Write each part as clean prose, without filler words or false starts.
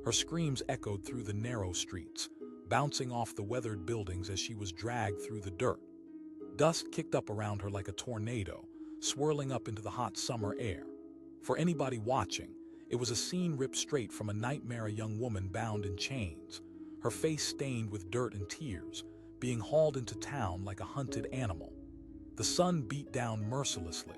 Her screams echoed through the narrow streets, bouncing off the weathered buildings as she was dragged through the dirt. Dust kicked up around her like a tornado, swirling up into the hot summer air. For anybody watching, it was a scene ripped straight from a nightmare: a young woman bound in chains, her face stained with dirt and tears, being hauled into town like a hunted animal. The sun beat down mercilessly,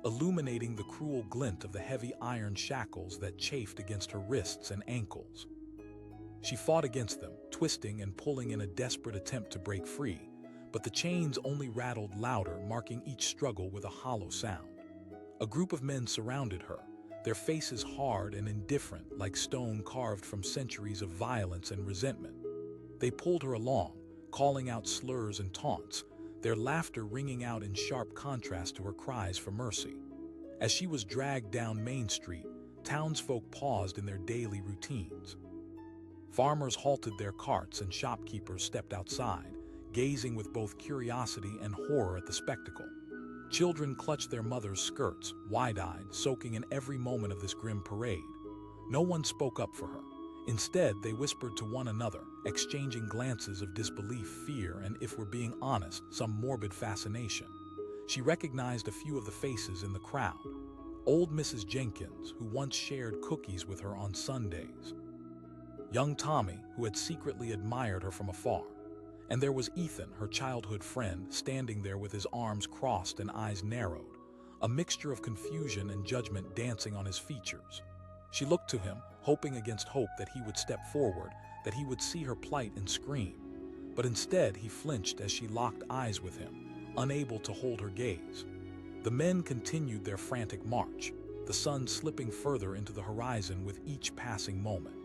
illuminating the cruel glint of the heavy iron shackles that chafed against her wrists and ankles. She fought against them, twisting and pulling in a desperate attempt to break free, but the chains only rattled louder, marking each struggle with a hollow sound. A group of men surrounded her, their faces hard and indifferent like stone carved from centuries of violence and resentment. They pulled her along, calling out slurs and taunts, their laughter ringing out in sharp contrast to her cries for mercy. As she was dragged down Main Street, townsfolk paused in their daily routines. Farmers halted their carts and shopkeepers stepped outside, gazing with both curiosity and horror at the spectacle. Children clutched their mothers' skirts, wide-eyed, soaking in every moment of this grim parade. No one spoke up for her. Instead, they whispered to one another, exchanging glances of disbelief, fear, and, if we're being honest, some morbid fascination. She recognized a few of the faces in the crowd. Old Mrs. Jenkins, who once shared cookies with her on Sundays. Young Tommy, who had secretly admired her from afar. And there was Ethan, her childhood friend, standing there with his arms crossed and eyes narrowed, a mixture of confusion and judgment dancing on his features. She looked to him, hoping against hope that he would step forward, that he would see her plight and scream. But instead, he flinched as she locked eyes with him, unable to hold her gaze. The men continued their frantic march, the sun slipping further into the horizon with each passing moment.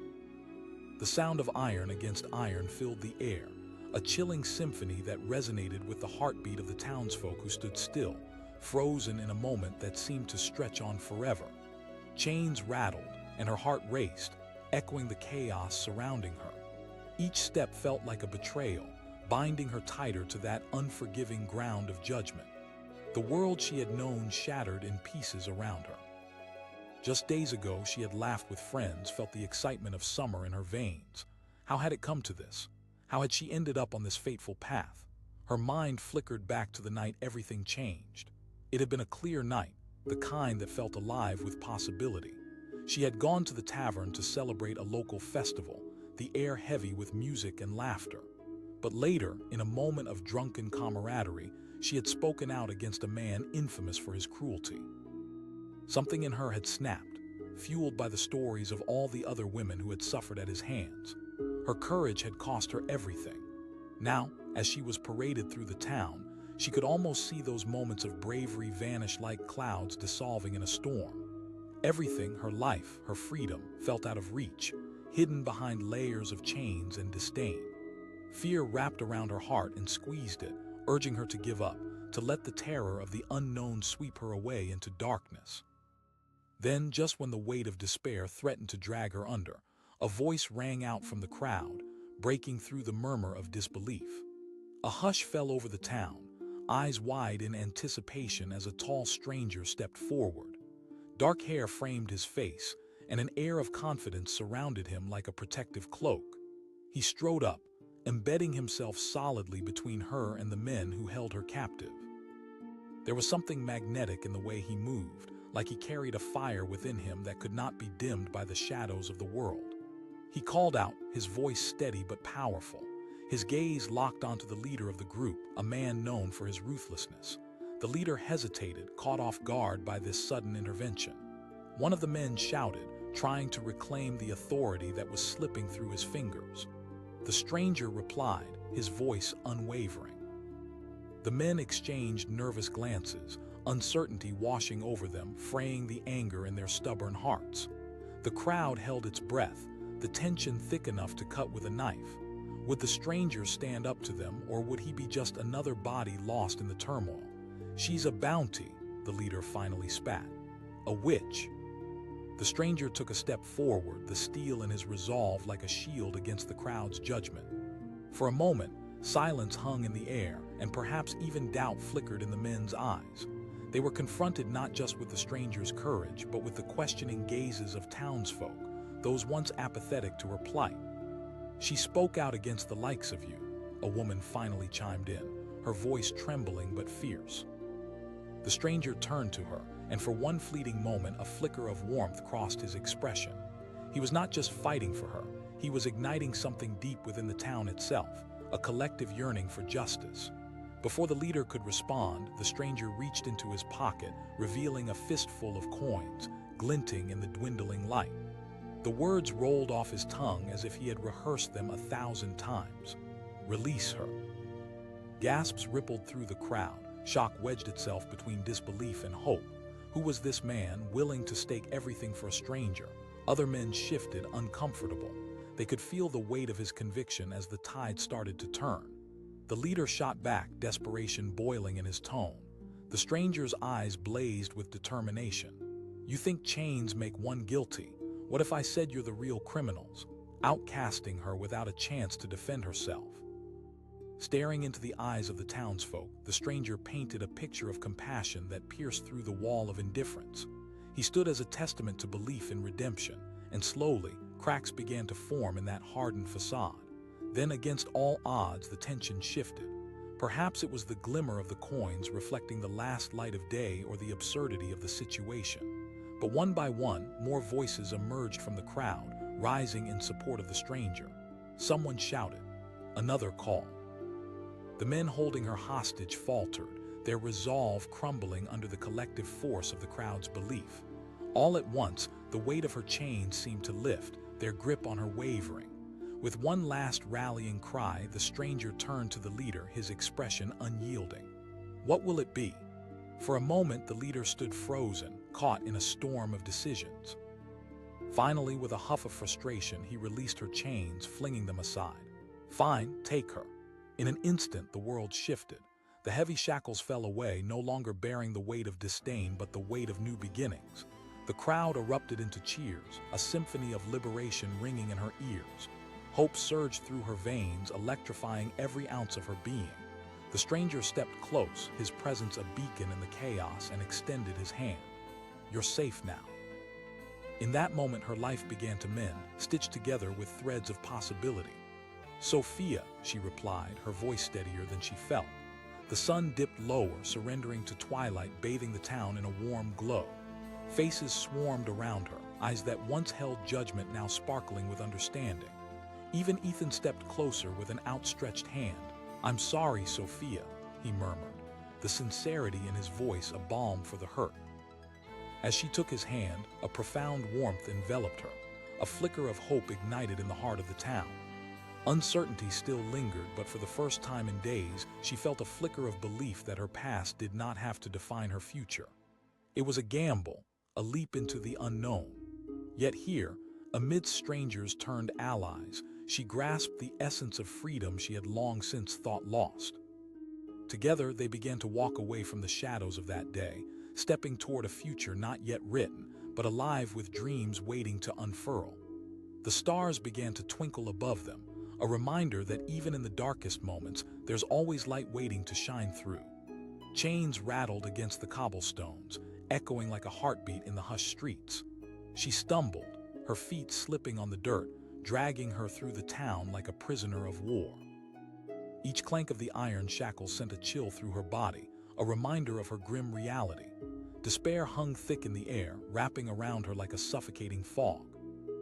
The sound of iron against iron filled the air, a chilling symphony that resonated with the heartbeat of the townsfolk who stood still, frozen in a moment that seemed to stretch on forever. Chains rattled, and her heart raced, echoing the chaos surrounding her. Each step felt like a betrayal, binding her tighter to that unforgiving ground of judgment. The world she had known shattered in pieces around her. Just days ago, she had laughed with friends, felt the excitement of summer in her veins. How had it come to this? How had she ended up on this fateful path? Her mind flickered back to the night everything changed. It had been a clear night, the kind that felt alive with possibility. She had gone to the tavern to celebrate a local festival, the air heavy with music and laughter. But later, in a moment of drunken camaraderie, she had spoken out against a man infamous for his cruelty. Something in her had snapped, fueled by the stories of all the other women who had suffered at his hands. Her courage had cost her everything. Now, as she was paraded through the town, she could almost see those moments of bravery vanish like clouds dissolving in a storm. Everything, her life, her freedom, felt out of reach, hidden behind layers of chains and disdain. Fear wrapped around her heart and squeezed it, urging her to give up, to let the terror of the unknown sweep her away into darkness. Then, just when the weight of despair threatened to drag her under, a voice rang out from the crowd, breaking through the murmur of disbelief. A hush fell over the town, eyes wide in anticipation as a tall stranger stepped forward. Dark hair framed his face, and an air of confidence surrounded him like a protective cloak. He strode up, embedding himself solidly between her and the men who held her captive. There was something magnetic in the way he moved, like he carried a fire within him that could not be dimmed by the shadows of the world. He called out, his voice steady but powerful, his gaze locked onto the leader of the group, a man known for his ruthlessness. The leader hesitated, caught off guard by this sudden intervention. One of the men shouted, trying to reclaim the authority that was slipping through his fingers. The stranger replied, his voice unwavering. The men exchanged nervous glances, uncertainty washing over them, fraying the anger in their stubborn hearts. The crowd held its breath, the tension thick enough to cut with a knife. Would the stranger stand up to them, or would he be just another body lost in the turmoil? "She's a bounty," the leader finally spat. "A witch." The stranger took a step forward, the steel in his resolve like a shield against the crowd's judgment. For a moment, silence hung in the air, and perhaps even doubt flickered in the men's eyes. They were confronted not just with the stranger's courage, but with the questioning gazes of townsfolk, those once apathetic to her plight. "She spoke out against the likes of you," a woman finally chimed in, her voice trembling but fierce. The stranger turned to her, and for one fleeting moment a flicker of warmth crossed his expression. He was not just fighting for her, he was igniting something deep within the town itself, a collective yearning for justice. Before the leader could respond, the stranger reached into his pocket, revealing a fistful of coins, glinting in the dwindling light. The words rolled off his tongue as if he had rehearsed them 1,000 times. "Release her." Gasps rippled through the crowd. Shock wedged itself between disbelief and hope. Who was this man willing to stake everything for a stranger? Other men shifted, uncomfortable. They could feel the weight of his conviction as the tide started to turn. The leader shot back, desperation boiling in his tone. The stranger's eyes blazed with determination. "You think chains make one guilty? What if I said you're the real criminals?" Outcasting her without a chance to defend herself. Staring into the eyes of the townsfolk, the stranger painted a picture of compassion that pierced through the wall of indifference. He stood as a testament to belief in redemption, and slowly, cracks began to form in that hardened facade. Then, against all odds, the tension shifted. Perhaps it was the glimmer of the coins reflecting the last light of day or the absurdity of the situation. But one by one, more voices emerged from the crowd, rising in support of the stranger. Someone shouted. Another called. The men holding her hostage faltered, their resolve crumbling under the collective force of the crowd's belief. All at once, the weight of her chains seemed to lift, their grip on her wavering. With one last rallying cry, the stranger turned to the leader, his expression unyielding. "What will it be?" For a moment, the leader stood frozen, caught in a storm of decisions. Finally, with a huff of frustration, he released her chains, flinging them aside. "Fine, take her." In an instant, the world shifted. The heavy shackles fell away, no longer bearing the weight of disdain but the weight of new beginnings. The crowd erupted into cheers, a symphony of liberation ringing in her ears. Hope surged through her veins, electrifying every ounce of her being. The stranger stepped close, his presence a beacon in the chaos, and extended his hand. "You're safe now." In that moment, her life began to mend, stitched together with threads of possibility. "Sophia," she replied, her voice steadier than she felt. The sun dipped lower, surrendering to twilight, bathing the town in a warm glow. Faces swarmed around her, eyes that once held judgment now sparkling with understanding. Even Ethan stepped closer with an outstretched hand. "I'm sorry, Sophia," he murmured, the sincerity in his voice a balm for the hurt. As she took his hand, a profound warmth enveloped her. A flicker of hope ignited in the heart of the town. Uncertainty still lingered, but for the first time in days, she felt a flicker of belief that her past did not have to define her future. It was a gamble, a leap into the unknown. Yet here, amidst strangers turned allies, she grasped the essence of freedom she had long since thought lost. Together, they began to walk away from the shadows of that day, stepping toward a future not yet written, but alive with dreams waiting to unfurl. The stars began to twinkle above them, a reminder that even in the darkest moments, there's always light waiting to shine through. Chains rattled against the cobblestones, echoing like a heartbeat in the hushed streets. She stumbled, her feet slipping on the dirt, dragging her through the town like a prisoner of war. Each clank of the iron shackles sent a chill through her body, a reminder of her grim reality. Despair hung thick in the air, wrapping around her like a suffocating fog.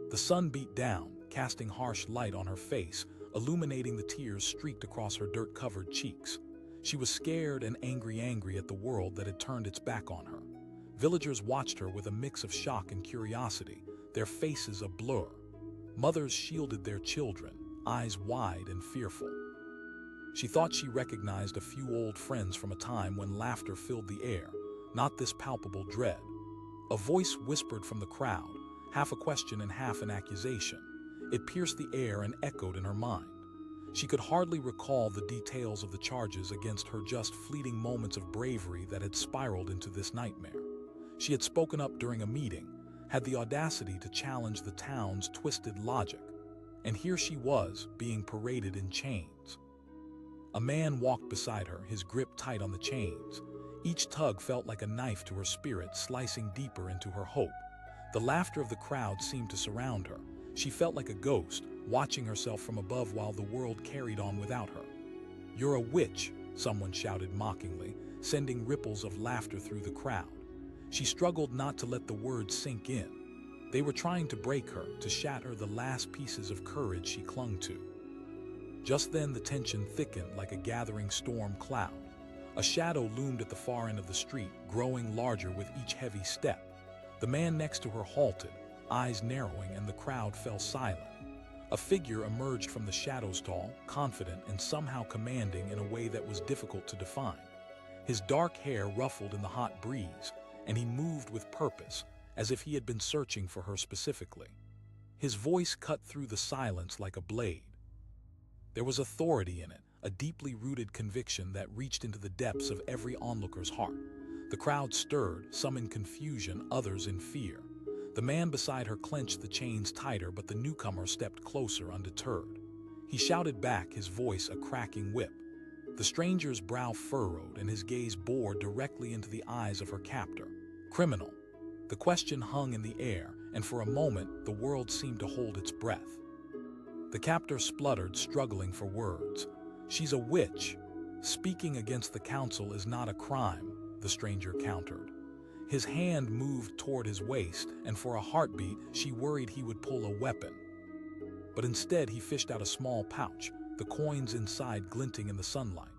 The sun beat down, casting harsh light on her face, illuminating the tears streaked across her dirt-covered cheeks. She was scared and angry at the world that had turned its back on her. Villagers watched her with a mix of shock and curiosity, their faces a blur. Mothers shielded their children, eyes wide and fearful. She thought she recognized a few old friends from a time when laughter filled the air, not this palpable dread. A voice whispered from the crowd, half a question and half an accusation. It pierced the air and echoed in her mind. She could hardly recall the details of the charges against her, just fleeting moments of bravery that had spiraled into this nightmare. She had spoken up during a meeting, had the audacity to challenge the town's twisted logic. And here she was, being paraded in chains. A man walked beside her, his grip tight on the chains. Each tug felt like a knife to her spirit, slicing deeper into her hope. The laughter of the crowd seemed to surround her. She felt like a ghost, watching herself from above while the world carried on without her. "You're a witch," someone shouted mockingly, sending ripples of laughter through the crowd. She struggled not to let the words sink in. They were trying to break her, to shatter the last pieces of courage she clung to. Just then the tension thickened like a gathering storm cloud. A shadow loomed at the far end of the street, growing larger with each heavy step. The man next to her halted, eyes narrowing, and the crowd fell silent. A figure emerged from the shadows, tall, confident, and somehow commanding in a way that was difficult to define. His dark hair ruffled in the hot breeze, and he moved with purpose, as if he had been searching for her specifically. His voice cut through the silence like a blade. There was authority in it, a deeply rooted conviction that reached into the depths of every onlooker's heart. The crowd stirred, some in confusion, others in fear. The man beside her clenched the chains tighter, but the newcomer stepped closer undeterred. He shouted back, his voice a cracking whip. The stranger's brow furrowed, and his gaze bored directly into the eyes of her captor. "Criminal." The question hung in the air, and for a moment the world seemed to hold its breath. The captor spluttered, struggling for words. "She's a witch. Speaking against the council is not a crime," the stranger countered. His hand moved toward his waist, and for a heartbeat she worried he would pull a weapon. But instead he fished out a small pouch, the coins inside glinting in the sunlight.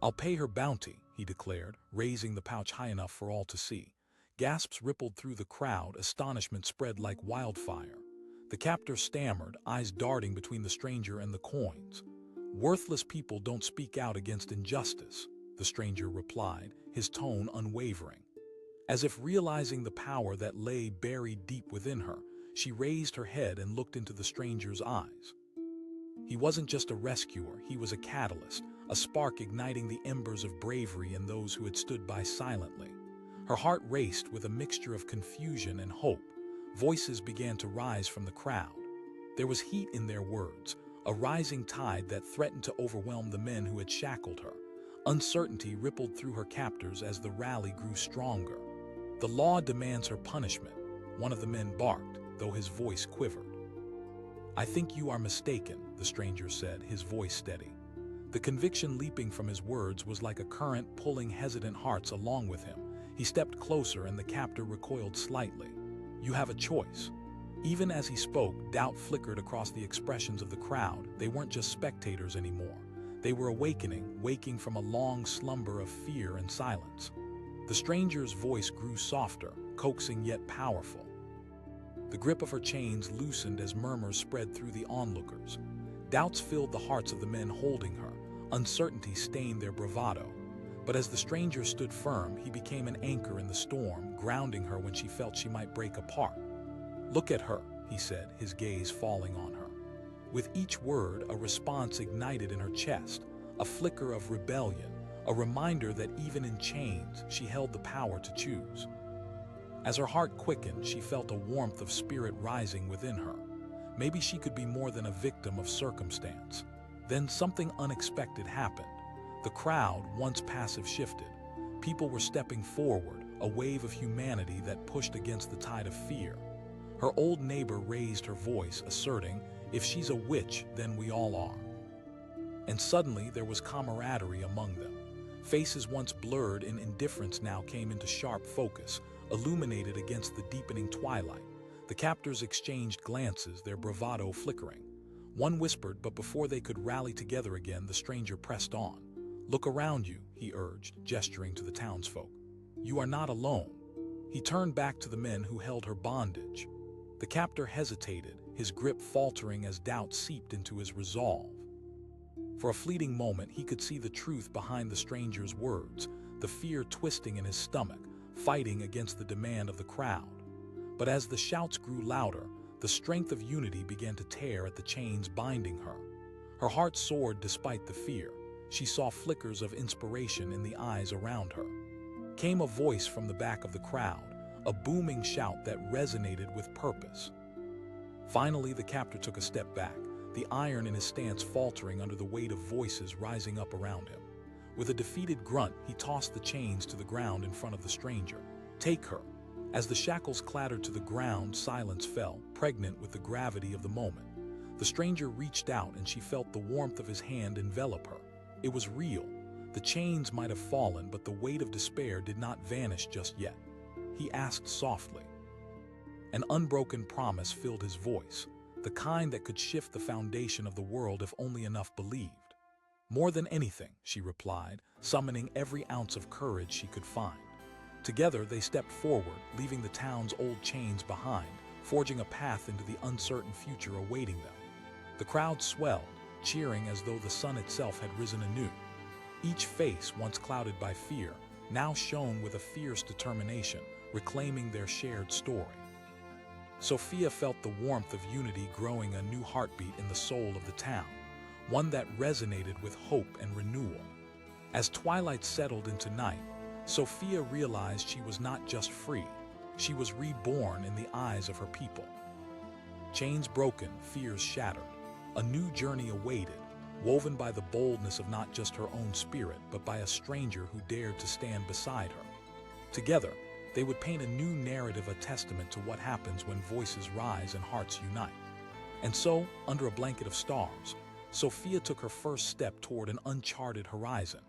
"I'll pay her bounty," he declared, raising the pouch high enough for all to see. Gasps rippled through the crowd, astonishment spread like wildfire. The captor stammered, eyes darting between the stranger and the coins. "Worthless people don't speak out against injustice," the stranger replied, his tone unwavering. As if realizing the power that lay buried deep within her, she raised her head and looked into the stranger's eyes. He wasn't just a rescuer, he was a catalyst, a spark igniting the embers of bravery in those who had stood by silently. Her heart raced with a mixture of confusion and hope. Voices began to rise from the crowd. There was heat in their words, a rising tide that threatened to overwhelm the men who had shackled her. Uncertainty rippled through her captors as the rally grew stronger. "The law demands her punishment," one of the men barked, though his voice quivered. "I think you are mistaken," the stranger said, his voice steady. The conviction leaping from his words was like a current pulling hesitant hearts along with him. He stepped closer and the captor recoiled slightly. "You have a choice." Even as he spoke, doubt flickered across the expressions of the crowd. They weren't just spectators anymore. They were awakening, waking from a long slumber of fear and silence. The stranger's voice grew softer, coaxing yet powerful. The grip of her chains loosened as murmurs spread through the onlookers. Doubts filled the hearts of the men holding her. Uncertainty stained their bravado. But as the stranger stood firm, he became an anchor in the storm, grounding her when she felt she might break apart. "Look at her," he said, his gaze falling on her. With each word, a response ignited in her chest, a flicker of rebellion, a reminder that even in chains, she held the power to choose. As her heart quickened, she felt a warmth of spirit rising within her. Maybe she could be more than a victim of circumstance. Then something unexpected happened. The crowd, once passive, shifted. People were stepping forward, a wave of humanity that pushed against the tide of fear. Her old neighbor raised her voice, asserting, "If she's a witch, then we all are." And suddenly there was camaraderie among them. Faces once blurred in indifference now came into sharp focus, illuminated against the deepening twilight. The captors exchanged glances, their bravado flickering. One whispered, but before they could rally together again, the stranger pressed on. "Look around you," he urged, gesturing to the townsfolk. "You are not alone." He turned back to the men who held her bondage. The captor hesitated, his grip faltering as doubt seeped into his resolve. For a fleeting moment, he could see the truth behind the stranger's words, the fear twisting in his stomach, fighting against the demand of the crowd. But as the shouts grew louder, the strength of unity began to tear at the chains binding her. Her heart soared despite the fear. She saw flickers of inspiration in the eyes around her. Came a voice from the back of the crowd, a booming shout that resonated with purpose. Finally, the captor took a step back, the iron in his stance faltering under the weight of voices rising up around him. With a defeated grunt, he tossed the chains to the ground in front of the stranger. "Take her. As the shackles clattered to the ground, silence fell, pregnant with the gravity of the moment. The stranger reached out and she felt the warmth of his hand envelop her. It was real. The chains might have fallen, but the weight of despair did not vanish just yet. He asked softly. An unbroken promise filled his voice, the kind that could shift the foundation of the world if only enough believed. More than anything, she replied, summoning every ounce of courage she could find. Together they stepped forward, leaving the town's old chains behind, forging a path into the uncertain future awaiting them. The crowd swelled, cheering as though the sun itself had risen anew. Each face, once clouded by fear, now shone with a fierce determination, reclaiming their shared story. Sophia felt the warmth of unity growing a new heartbeat in the soul of the town, one that resonated with hope and renewal. As twilight settled into night, Sophia realized she was not just free, she was reborn in the eyes of her people. Chains broken, fears shattered. A new journey awaited, woven by the boldness of not just her own spirit, but by a stranger who dared to stand beside her. Together, they would paint a new narrative, a testament to what happens when voices rise and hearts unite. And so, under a blanket of stars, Sophia took her first step toward an uncharted horizon,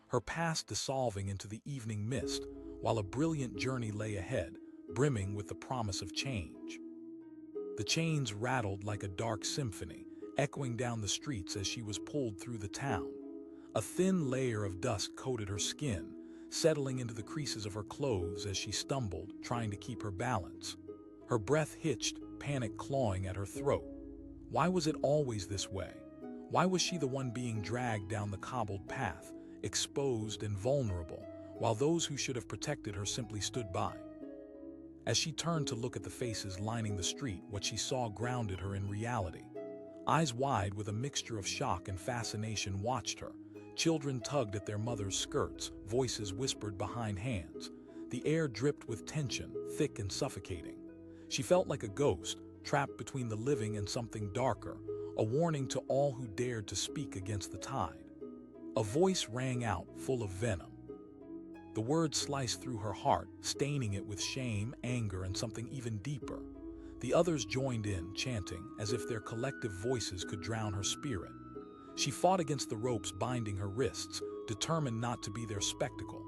her past dissolving into the evening mist, while a brilliant journey lay ahead, brimming with the promise of change. The chains rattled like a dark symphony, echoing down the streets as she was pulled through the town. A thin layer of dust coated her skin, settling into the creases of her clothes as she stumbled, trying to keep her balance. Her breath hitched, panic clawing at her throat. Why was it always this way? Why was she the one being dragged down the cobbled path, exposed and vulnerable, while those who should have protected her simply stood by? As she turned to look at the faces lining the street, what she saw grounded her in reality. Eyes wide with a mixture of shock and fascination watched her. Children tugged at their mothers' skirts, voices whispered behind hands. The air dripped with tension, thick and suffocating. She felt like a ghost, trapped between the living and something darker, a warning to all who dared to speak against the tide. A voice rang out, full of venom. The words sliced through her heart, staining it with shame, anger, and something even deeper. The others joined in, chanting, as if their collective voices could drown her spirit. She fought against the ropes binding her wrists, determined not to be their spectacle.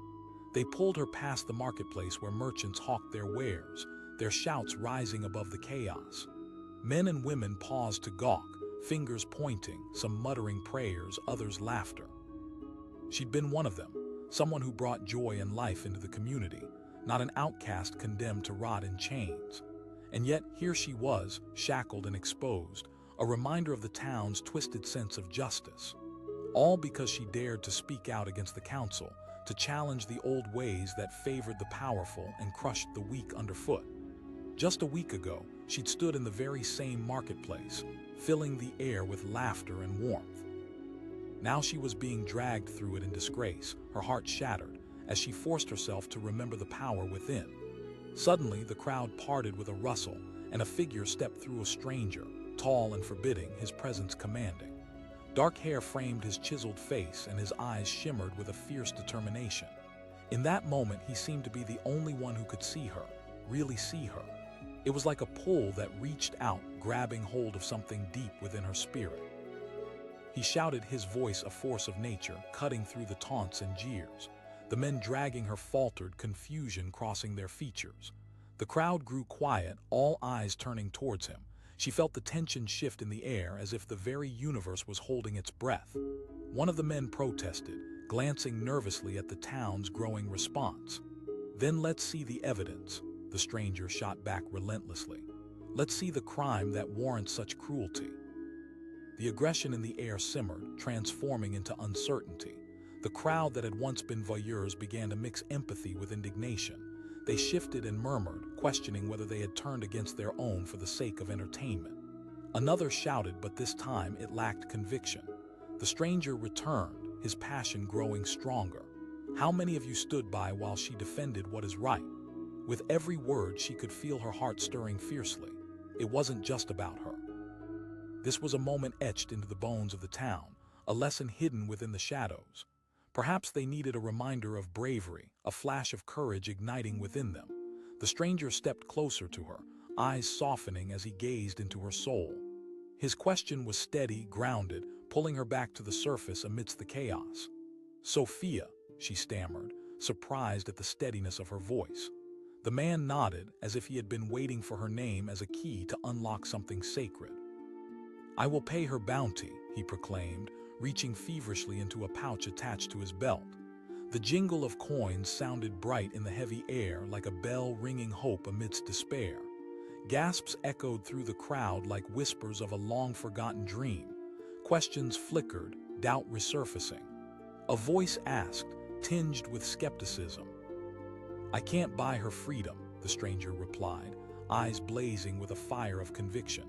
They pulled her past the marketplace where merchants hawked their wares, their shouts rising above the chaos. Men and women paused to gawk, fingers pointing, some muttering prayers, others laughter. She'd been one of them, someone who brought joy and life into the community, not an outcast condemned to rot in chains. And yet, here she was, shackled and exposed, a reminder of the town's twisted sense of justice. All because she dared to speak out against the council, to challenge the old ways that favored the powerful and crushed the weak underfoot. Just a week ago, she'd stood in the very same marketplace, filling the air with laughter and warmth. Now she was being dragged through it in disgrace, her heart shattered, as she forced herself to remember the power within. Suddenly, the crowd parted with a rustle, and a figure stepped through, a stranger, tall and forbidding, his presence commanding. Dark hair framed his chiseled face, and his eyes shimmered with a fierce determination. In that moment, he seemed to be the only one who could see her, really see her. It was like a pull that reached out, grabbing hold of something deep within her spirit. He shouted, his voice a force of nature, cutting through the taunts and jeers. The men dragging her faltered, confusion crossing their features. The crowd grew quiet, all eyes turning towards him. She felt the tension shift in the air, as if the very universe was holding its breath. One of the men protested, glancing nervously at the town's growing response. "Then let's see the evidence," the stranger shot back relentlessly. "Let's see the crime that warrants such cruelty." The aggression in the air simmered, transforming into uncertainty. The crowd that had once been voyeurs began to mix empathy with indignation. They shifted and murmured, questioning whether they had turned against their own for the sake of entertainment. Another shouted, but this time it lacked conviction. The stranger returned, his passion growing stronger. "How many of you stood by while she defended what is right?" With every word, she could feel her heart stirring fiercely. It wasn't just about her. This was a moment etched into the bones of the town, a lesson hidden within the shadows. Perhaps they needed a reminder of bravery, a flash of courage igniting within them. The stranger stepped closer to her, eyes softening as he gazed into her soul. His question was steady, grounded, pulling her back to the surface amidst the chaos. "Sophia," she stammered, surprised at the steadiness of her voice. The man nodded, as if he had been waiting for her name as a key to unlock something sacred. "I will pay her bounty," he proclaimed, reaching feverishly into a pouch attached to his belt. The jingle of coins sounded bright in the heavy air like a bell ringing hope amidst despair. Gasps echoed through the crowd like whispers of a long-forgotten dream. Questions flickered, doubt resurfacing. A voice asked, tinged with skepticism. "I can't buy her freedom," the stranger replied, eyes blazing with a fire of conviction.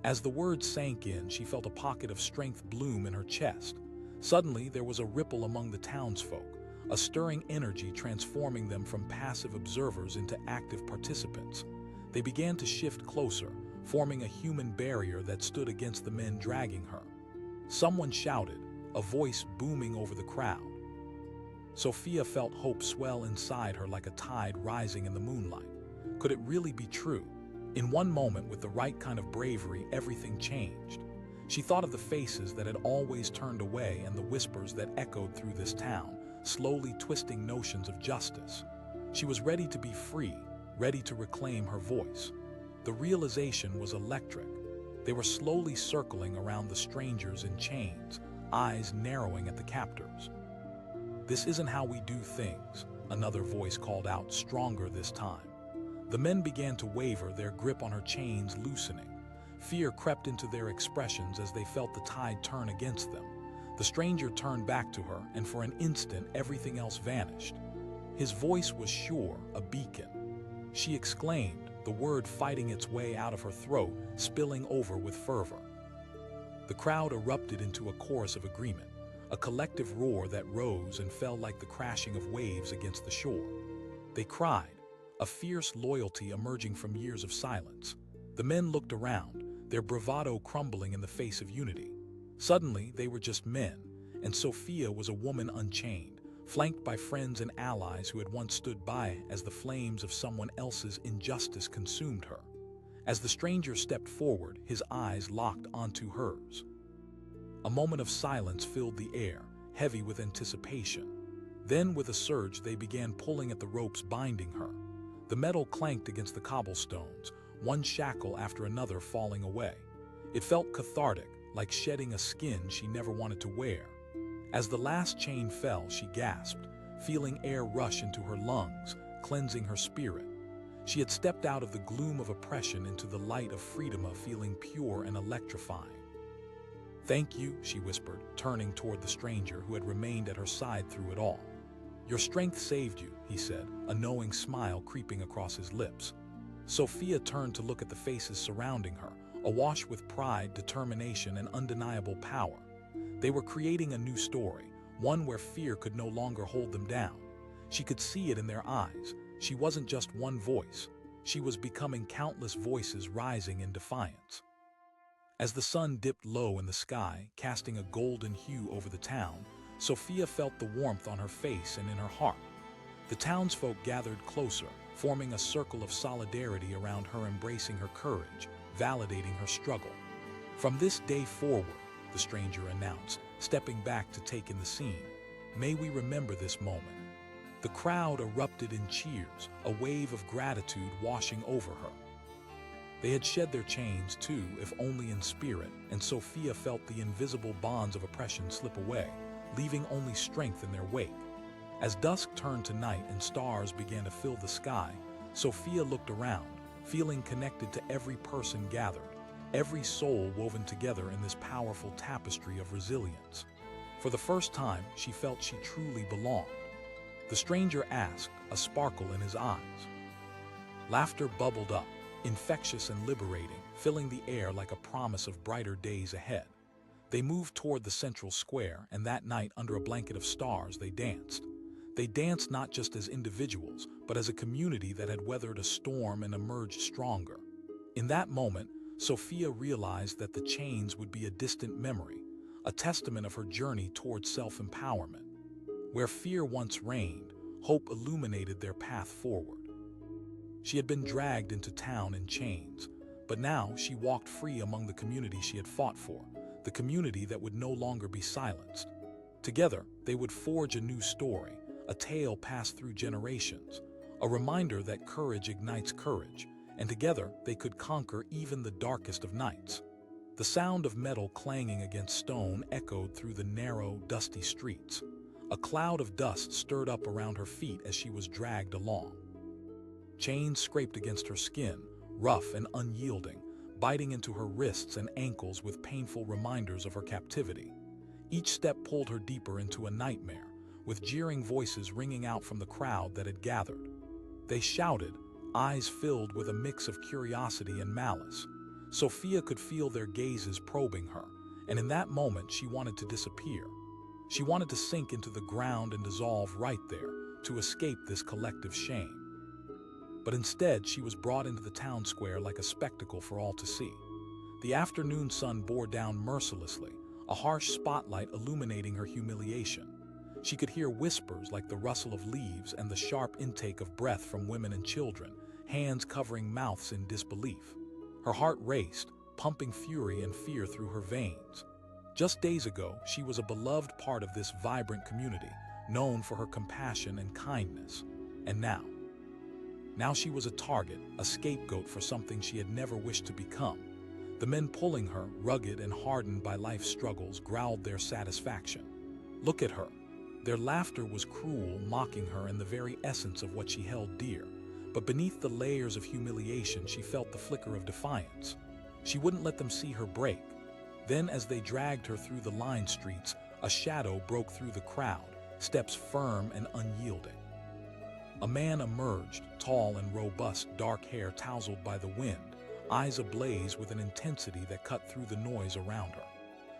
As the words sank in, she felt a pocket of strength bloom in her chest. Suddenly, there was a ripple among the townsfolk, a stirring energy transforming them from passive observers into active participants. They began to shift closer, forming a human barrier that stood against the men dragging her. Someone shouted, a voice booming over the crowd. Sophia felt hope swell inside her like a tide rising in the moonlight. Could it really be true? In one moment, with the right kind of bravery, everything changed. She thought of the faces that had always turned away and the whispers that echoed through this town, slowly twisting notions of justice. She was ready to be free, ready to reclaim her voice. The realization was electric. They were slowly circling around the strangers in chains, eyes narrowing at the captors. "This isn't how we do things," another voice called out, stronger this time. The men began to waver, their grip on her chains loosening. Fear crept into their expressions as they felt the tide turn against them. The stranger turned back to her, and for an instant everything else vanished. His voice was sure, a beacon. She exclaimed, the word fighting its way out of her throat, spilling over with fervor. The crowd erupted into a chorus of agreement, a collective roar that rose and fell like the crashing of waves against the shore. They cried, a fierce loyalty emerging from years of silence. The men looked around, their bravado crumbling in the face of unity. Suddenly, they were just men, and Sophia was a woman unchained, flanked by friends and allies who had once stood by as the flames of someone else's injustice consumed her. As the stranger stepped forward, his eyes locked onto hers. A moment of silence filled the air, heavy with anticipation. Then, with a surge, they began pulling at the ropes binding her. The metal clanked against the cobblestones, one shackle after another falling away. It felt cathartic, like shedding a skin she never wanted to wear. As the last chain fell, she gasped, feeling air rush into her lungs, cleansing her spirit. She had stepped out of the gloom of oppression into the light of freedom, a feeling pure and electrifying. "Thank you," she whispered, turning toward the stranger who had remained at her side through it all. "Your strength saved you," he said, a knowing smile creeping across his lips. Sophia turned to look at the faces surrounding her, awash with pride, determination, and undeniable power. They were creating a new story, one where fear could no longer hold them down. She could see it in their eyes. She wasn't just one voice. She was becoming countless voices rising in defiance. As the sun dipped low in the sky, casting a golden hue over the town, Sophia felt the warmth on her face and in her heart. The townsfolk gathered closer, forming a circle of solidarity around her, embracing her courage, validating her struggle. "From this day forward," the stranger announced, stepping back to take in the scene, "may we remember this moment." The crowd erupted in cheers, a wave of gratitude washing over her. They had shed their chains too, if only in spirit, and Sophia felt the invisible bonds of oppression slip away, leaving only strength in their wake. As dusk turned to night and stars began to fill the sky, Sophia looked around, feeling connected to every person gathered, every soul woven together in this powerful tapestry of resilience. For the first time, she felt she truly belonged. The stranger asked, a sparkle in his eyes. Laughter bubbled up, infectious and liberating, filling the air like a promise of brighter days ahead. They moved toward the central square, and that night, under a blanket of stars, they danced. They danced not just as individuals, but as a community that had weathered a storm and emerged stronger. In that moment, Sophia realized that the chains would be a distant memory, a testament of her journey towards self-empowerment. Where fear once reigned, hope illuminated their path forward. She had been dragged into town in chains, but now she walked free among the community she had fought for, the community that would no longer be silenced. Together, they would forge a new story, a tale passed through generations, a reminder that courage ignites courage, and together they could conquer even the darkest of nights. The sound of metal clanging against stone echoed through the narrow, dusty streets. A cloud of dust stirred up around her feet as she was dragged along. Chains scraped against her skin, rough and unyielding, biting into her wrists and ankles with painful reminders of her captivity. Each step pulled her deeper into a nightmare, with jeering voices ringing out from the crowd that had gathered. They shouted, eyes filled with a mix of curiosity and malice. Sophia could feel their gazes probing her, and in that moment she wanted to disappear. She wanted to sink into the ground and dissolve right there, to escape this collective shame. But instead, she was brought into the town square like a spectacle for all to see. The afternoon sun bore down mercilessly, a harsh spotlight illuminating her humiliation. She could hear whispers like the rustle of leaves and the sharp intake of breath from women and children, hands covering mouths in disbelief. Her heart raced, pumping fury and fear through her veins. Just days ago, she was a beloved part of this vibrant community, known for her compassion and kindness. And now she was a target, a scapegoat for something she had never wished to become. The men pulling her, rugged and hardened by life's struggles, growled their satisfaction. Look at her. Their laughter was cruel, mocking her in the very essence of what she held dear. But beneath the layers of humiliation, she felt the flicker of defiance. She wouldn't let them see her break. Then, as they dragged her through the lined streets, a shadow broke through the crowd, steps firm and unyielding. A man emerged, tall and robust, dark hair tousled by the wind, eyes ablaze with an intensity that cut through the noise around her.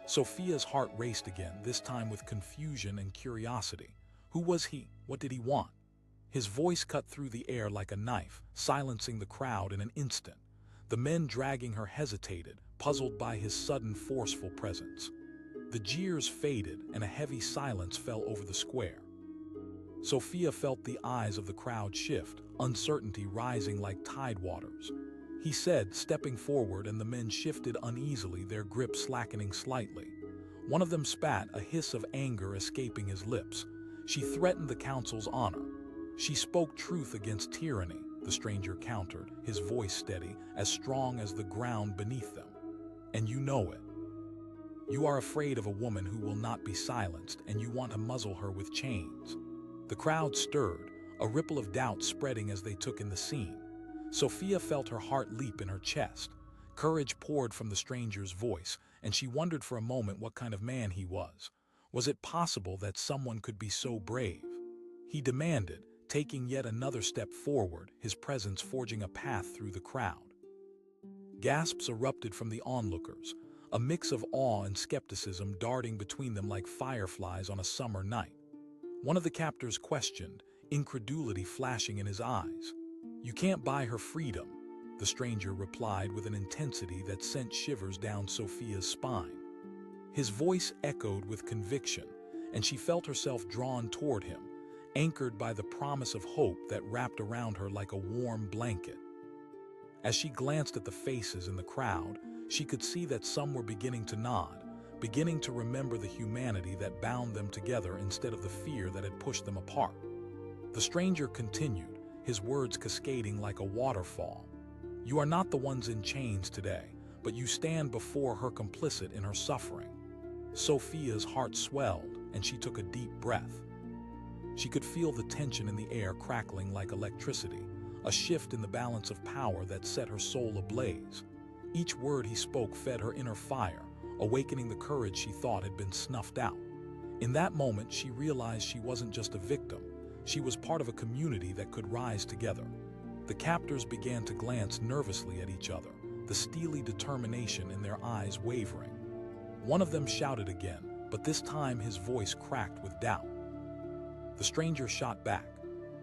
Sophia's heart raced again, this time with confusion and curiosity. Who was he? What did he want? His voice cut through the air like a knife, silencing the crowd in an instant. The men dragging her hesitated, puzzled by his sudden, forceful presence. The jeers faded, and a heavy silence fell over the square. Sophia felt the eyes of the crowd shift, uncertainty rising like tidewaters. He said, stepping forward, and the men shifted uneasily, their grip slackening slightly. One of them spat, a hiss of anger escaping his lips. She threatened the council's honor. She spoke truth against tyranny, the stranger countered, his voice steady, as strong as the ground beneath them. And you know it. You are afraid of a woman who will not be silenced, and you want to muzzle her with chains. The crowd stirred, a ripple of doubt spreading as they took in the scene. Sophia felt her heart leap in her chest. Courage poured from the stranger's voice, and she wondered for a moment what kind of man he was. Was it possible that someone could be so brave? He demanded, taking yet another step forward, his presence forging a path through the crowd. Gasps erupted from the onlookers, a mix of awe and skepticism darting between them like fireflies on a summer night. One of the captors questioned, incredulity flashing in his eyes. "You can't buy her freedom," the stranger replied with an intensity that sent shivers down Sophia's spine. His voice echoed with conviction, and she felt herself drawn toward him, anchored by the promise of hope that wrapped around her like a warm blanket. As she glanced at the faces in the crowd, she could see that some were beginning to nod, beginning to remember the humanity that bound them together instead of the fear that had pushed them apart. The stranger continued, his words cascading like a waterfall. "You are not the ones in chains today, but you stand before her complicit in her suffering." Sophia's heart swelled, and she took a deep breath. She could feel the tension in the air crackling like electricity, a shift in the balance of power that set her soul ablaze. Each word he spoke fed her inner fire, awakening the courage she thought had been snuffed out. In that moment, she realized she wasn't just a victim. She was part of a community that could rise together. The captors began to glance nervously at each other, the steely determination in their eyes wavering. One of them shouted again, but this time his voice cracked with doubt. The stranger shot back.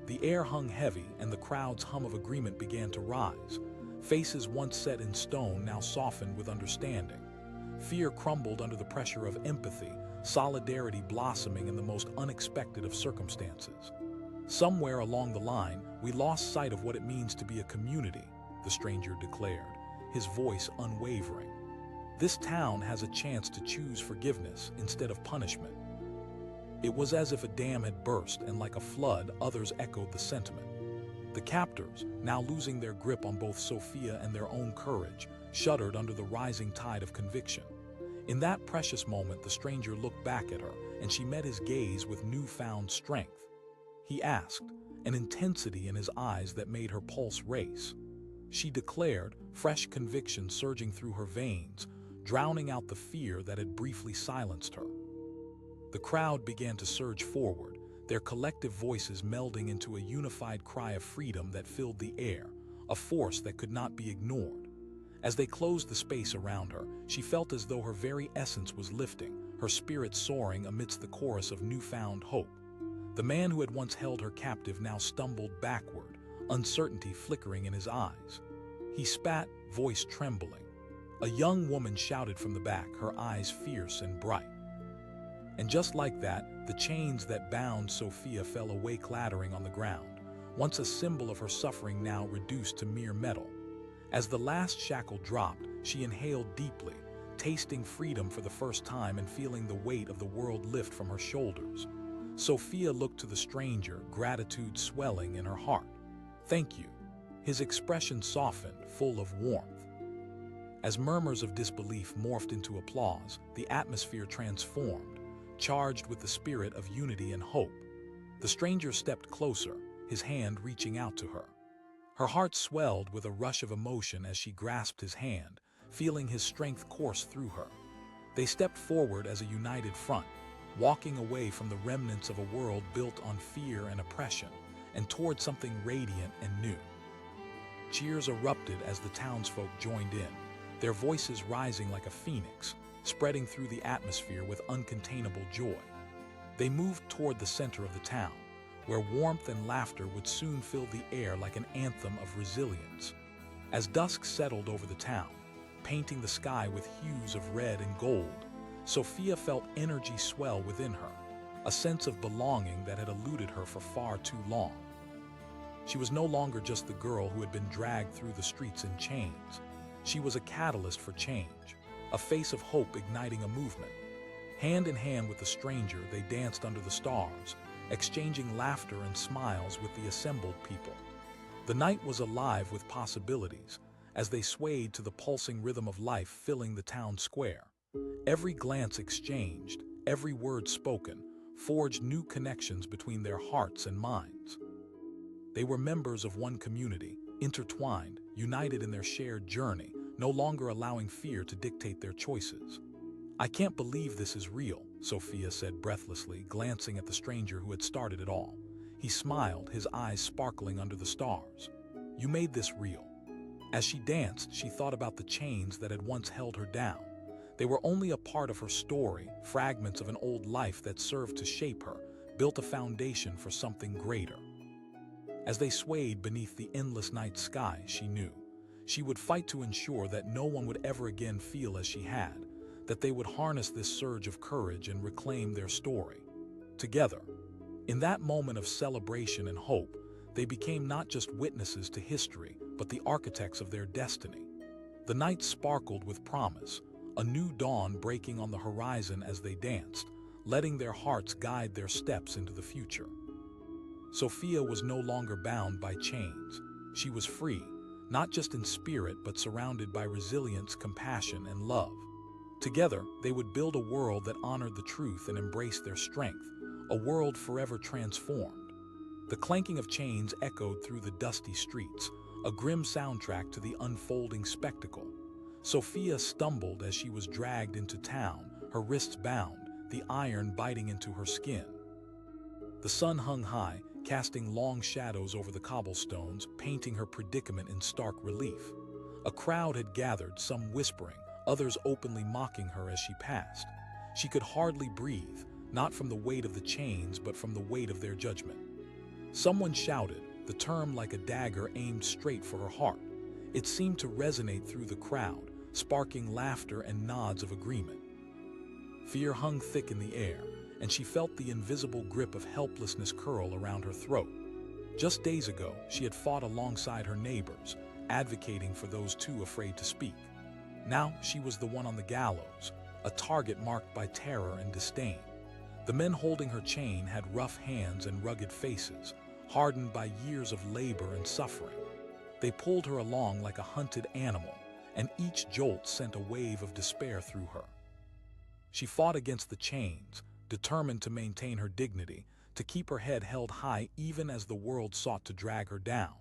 The air hung heavy, and the crowd's hum of agreement began to rise. Faces once set in stone now softened with understanding. Fear crumbled under the pressure of empathy, solidarity blossoming in the most unexpected of circumstances. Somewhere along the line, we lost sight of what it means to be a community, the stranger declared, his voice unwavering. This town has a chance to choose forgiveness instead of punishment. It was as if a dam had burst, and like a flood, others echoed the sentiment. The captors, now losing their grip on both Sophia and their own courage, shuddered under the rising tide of conviction. In that precious moment, the stranger looked back at her, and she met his gaze with newfound strength. He asked, an intensity in his eyes that made her pulse race. She declared, fresh conviction surging through her veins, drowning out the fear that had briefly silenced her. The crowd began to surge forward, their collective voices melding into a unified cry of freedom that filled the air, a force that could not be ignored. As they closed the space around her, she felt as though her very essence was lifting, her spirit soaring amidst the chorus of newfound hope. The man who had once held her captive now stumbled backward, uncertainty flickering in his eyes. He spat, voice trembling. A young woman shouted from the back, her eyes fierce and bright. And just like that, the chains that bound Sophia fell away clattering on the ground, once a symbol of her suffering now reduced to mere metal. As the last shackle dropped, she inhaled deeply, tasting freedom for the first time and feeling the weight of the world lift from her shoulders. Sophia looked to the stranger, gratitude swelling in her heart. "Thank you." His expression softened, full of warmth. As murmurs of disbelief morphed into applause, the atmosphere transformed, charged with the spirit of unity and hope. The stranger stepped closer, his hand reaching out to her. Her heart swelled with a rush of emotion as she grasped his hand, feeling his strength course through her. They stepped forward as a united front, walking away from the remnants of a world built on fear and oppression, and toward something radiant and new. Cheers erupted as the townsfolk joined in, their voices rising like a phoenix, spreading through the atmosphere with uncontainable joy. They moved toward the center of the town, where warmth and laughter would soon fill the air like an anthem of resilience. As dusk settled over the town, painting the sky with hues of red and gold, Sophia felt energy swell within her, a sense of belonging that had eluded her for far too long. She was no longer just the girl who had been dragged through the streets in chains. She was a catalyst for change, a face of hope igniting a movement. Hand in hand with the stranger, they danced under the stars, exchanging laughter and smiles with the assembled people. The night was alive with possibilities, as they swayed to the pulsing rhythm of life filling the town square. Every glance exchanged, every word spoken, forged new connections between their hearts and minds. They were members of one community, intertwined, united in their shared journey, no longer allowing fear to dictate their choices. "I can't believe this is real," Sophia said breathlessly, glancing at the stranger who had started it all. He smiled, his eyes sparkling under the stars. "You made this real." As she danced, she thought about the chains that had once held her down. They were only a part of her story, fragments of an old life that served to shape her, built a foundation for something greater. As they swayed beneath the endless night sky, she knew she would fight to ensure that no one would ever again feel as she had, that they would harness this surge of courage and reclaim their story. Together, in that moment of celebration and hope, they became not just witnesses to history, but the architects of their destiny. The night sparkled with promise, a new dawn breaking on the horizon as they danced, letting their hearts guide their steps into the future. Sophia was no longer bound by chains. She was free, not just in spirit, but surrounded by resilience, compassion, and love. Together, they would build a world that honored the truth and embraced their strength, a world forever transformed. The clanking of chains echoed through the dusty streets, a grim soundtrack to the unfolding spectacle. Sophia stumbled as she was dragged into town, her wrists bound, the iron biting into her skin. The sun hung high, casting long shadows over the cobblestones, painting her predicament in stark relief. A crowd had gathered, some whispering, others openly mocking her as she passed. She could hardly breathe, not from the weight of the chains, but from the weight of their judgment. Someone shouted, the term like a dagger aimed straight for her heart. It seemed to resonate through the crowd, sparking laughter and nods of agreement. Fear hung thick in the air, and she felt the invisible grip of helplessness curl around her throat. Just days ago, she had fought alongside her neighbors, advocating for those too afraid to speak. Now she was the one on the gallows, a target marked by terror and disdain. The men holding her chain had rough hands and rugged faces, hardened by years of labor and suffering. They pulled her along like a hunted animal, and each jolt sent a wave of despair through her. She fought against the chains, determined to maintain her dignity, to keep her head held high even as the world sought to drag her down.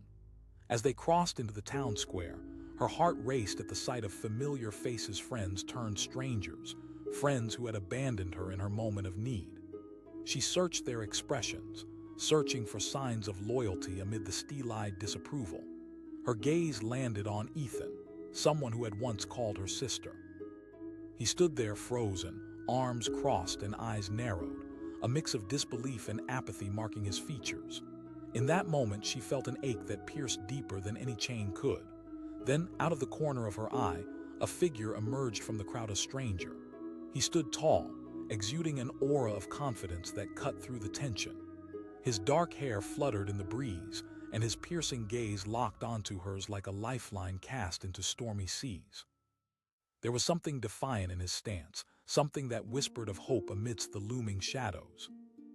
As they crossed into the town square, her heart raced at the sight of familiar faces. Friends turned strangers, friends who had abandoned her in her moment of need. She searched their expressions, searching for signs of loyalty amid the steel-eyed disapproval. Her gaze landed on Ethan, someone who had once called her sister. He stood there frozen, arms crossed and eyes narrowed, a mix of disbelief and apathy marking his features. In that moment, she felt an ache that pierced deeper than any chain could. Then, out of the corner of her eye, a figure emerged from the crowd, a stranger. He stood tall, exuding an aura of confidence that cut through the tension. His dark hair fluttered in the breeze, and his piercing gaze locked onto hers like a lifeline cast into stormy seas. There was something defiant in his stance, something that whispered of hope amidst the looming shadows.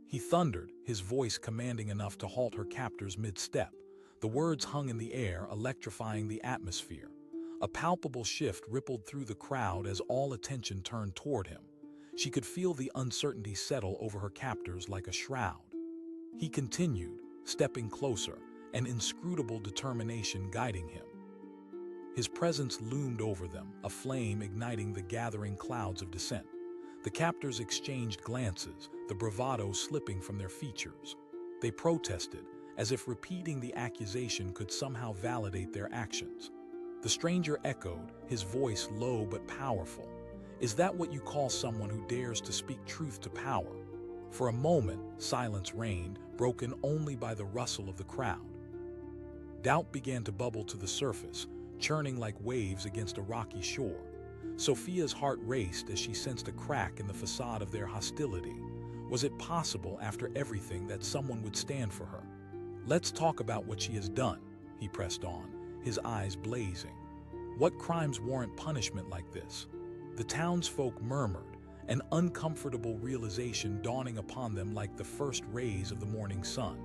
He thundered, his voice commanding enough to halt her captors mid-step. The words hung in the air, electrifying the atmosphere. A palpable shift rippled through the crowd as all attention turned toward him. She could feel the uncertainty settle over her captors like a shroud. He continued, stepping closer, an inscrutable determination guiding him. His presence loomed over them, a flame igniting the gathering clouds of dissent. The captors exchanged glances, the bravado slipping from their features. They protested, as if repeating the accusation could somehow validate their actions. The stranger echoed, his voice low but powerful. "Is that what you call someone who dares to speak truth to power?" For a moment, silence reigned, broken only by the rustle of the crowd. Doubt began to bubble to the surface, churning like waves against a rocky shore. Sophia's heart raced as she sensed a crack in the facade of their hostility. Was it possible, after everything, that someone would stand for her? "Let's talk about what she has done," he pressed on, his eyes blazing. "What crimes warrant punishment like this?" The townsfolk murmured, an uncomfortable realization dawning upon them like the first rays of the morning sun.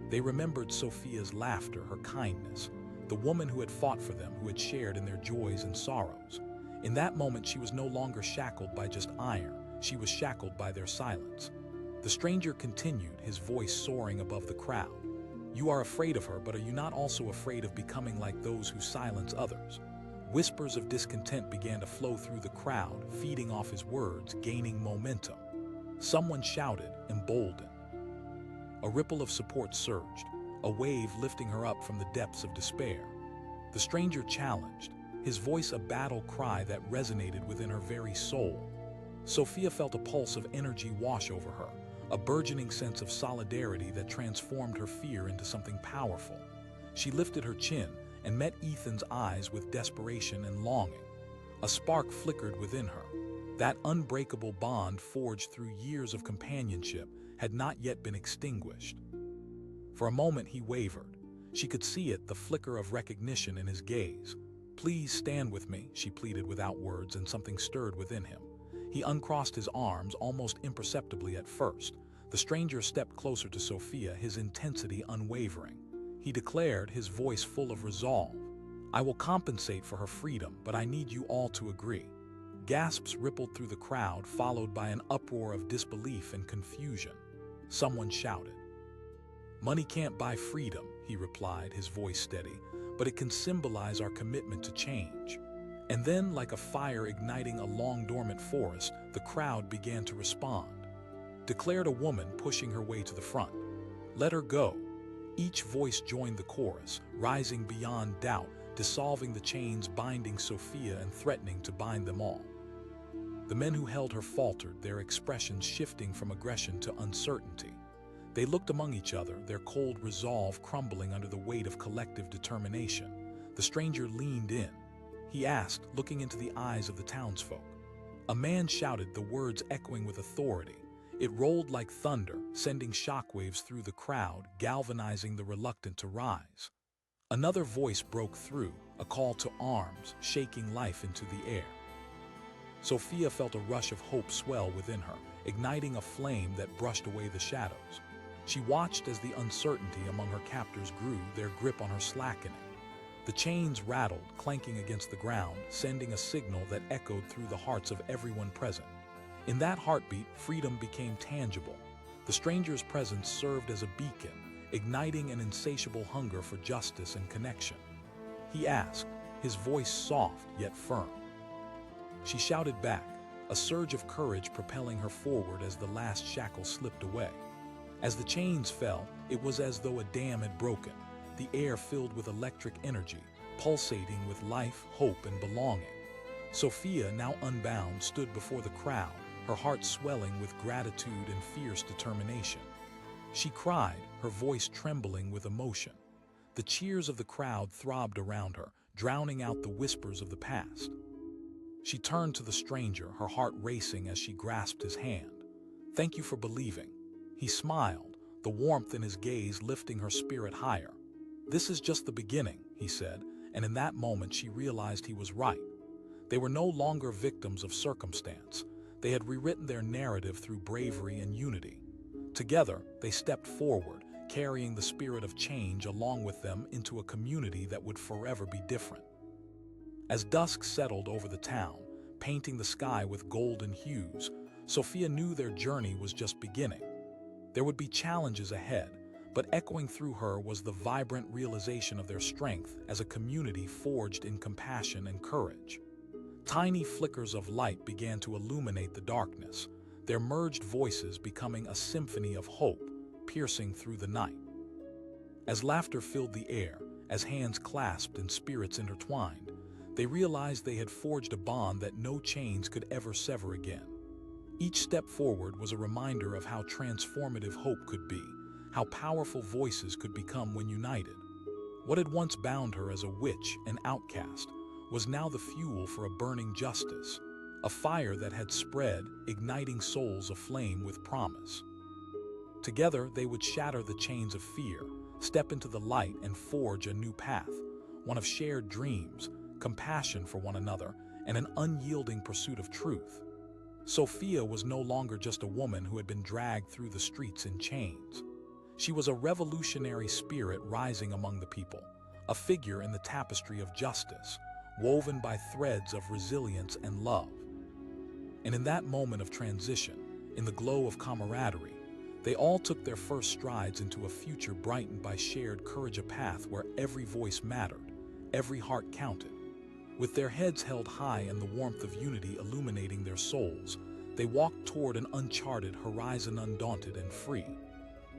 They remembered Sophia's laughter, her kindness, the woman who had fought for them, who had shared in their joys and sorrows. In that moment, she was no longer shackled by just iron, she was shackled by their silence. The stranger continued, his voice soaring above the crowd. "You are afraid of her, but are you not also afraid of becoming like those who silence others?" Whispers of discontent began to flow through the crowd, feeding off his words, gaining momentum. Someone shouted, emboldened. A ripple of support surged, a wave lifting her up from the depths of despair. The stranger challenged, his voice a battle cry that resonated within her very soul. Sophia felt a pulse of energy wash over her, a burgeoning sense of solidarity that transformed her fear into something powerful. She lifted her chin and met Ethan's eyes with desperation and longing. A spark flickered within her. That unbreakable bond forged through years of companionship had not yet been extinguished. For a moment he wavered. She could see it, the flicker of recognition in his gaze. "Please stand with me," she pleaded without words, and something stirred within him. He uncrossed his arms, almost imperceptibly at first. The stranger stepped closer to Sophia, his intensity unwavering. He declared, his voice full of resolve, "I will compensate for her freedom, but I need you all to agree." Gasps rippled through the crowd, followed by an uproar of disbelief and confusion. Someone shouted. "Money can't buy freedom," he replied, his voice steady, "but it can symbolize our commitment to change." And then, like a fire igniting a long-dormant forest, the crowd began to respond. Declared a woman, pushing her way to the front. "Let her go." Each voice joined the chorus, rising beyond doubt, dissolving the chains binding Sophia and threatening to bind them all. The men who held her faltered, their expressions shifting from aggression to uncertainty. They looked among each other, their cold resolve crumbling under the weight of collective determination. The stranger leaned in. He asked, looking into the eyes of the townsfolk. A man shouted, the words echoing with authority. It rolled like thunder, sending shockwaves through the crowd, galvanizing the reluctant to rise. Another voice broke through, a call to arms, shaking life into the air. Sophia felt a rush of hope swell within her, igniting a flame that brushed away the shadows. She watched as the uncertainty among her captors grew, their grip on her slackening. The chains rattled, clanking against the ground, sending a signal that echoed through the hearts of everyone present. In that heartbeat, freedom became tangible. The stranger's presence served as a beacon, igniting an insatiable hunger for justice and connection. He asked, his voice soft yet firm. She shouted back, a surge of courage propelling her forward as the last shackle slipped away. As the chains fell, it was as though a dam had broken, the air filled with electric energy, pulsating with life, hope, and belonging. Sophia, now unbound, stood before the crowd, her heart swelling with gratitude and fierce determination. She cried, her voice trembling with emotion. The cheers of the crowd throbbed around her, drowning out the whispers of the past. She turned to the stranger, her heart racing as she grasped his hand. "Thank you for believing." He smiled, the warmth in his gaze lifting her spirit higher. "This is just the beginning," he said, and in that moment she realized he was right. They were no longer victims of circumstance. They had rewritten their narrative through bravery and unity. Together, they stepped forward, carrying the spirit of change along with them into a community that would forever be different. As dusk settled over the town, painting the sky with golden hues, Sophia knew their journey was just beginning. There would be challenges ahead, but echoing through her was the vibrant realization of their strength as a community forged in compassion and courage. Tiny flickers of light began to illuminate the darkness, their merged voices becoming a symphony of hope, piercing through the night. As laughter filled the air, as hands clasped and spirits intertwined, they realized they had forged a bond that no chains could ever sever again. Each step forward was a reminder of how transformative hope could be, how powerful voices could become when united. What had once bound her as a witch and outcast was now the fuel for a burning justice, a fire that had spread, igniting souls aflame with promise. Together, they would shatter the chains of fear, step into the light and forge a new path, one of shared dreams, compassion for one another, and an unyielding pursuit of truth. Sophia was no longer just a woman who had been dragged through the streets in chains. She was a revolutionary spirit rising among the people, a figure in the tapestry of justice, woven by threads of resilience and love. And in that moment of transition, in the glow of camaraderie, they all took their first strides into a future brightened by shared courage, a path where every voice mattered, every heart counted. With their heads held high and the warmth of unity illuminating their souls, they walked toward an uncharted horizon, undaunted and free.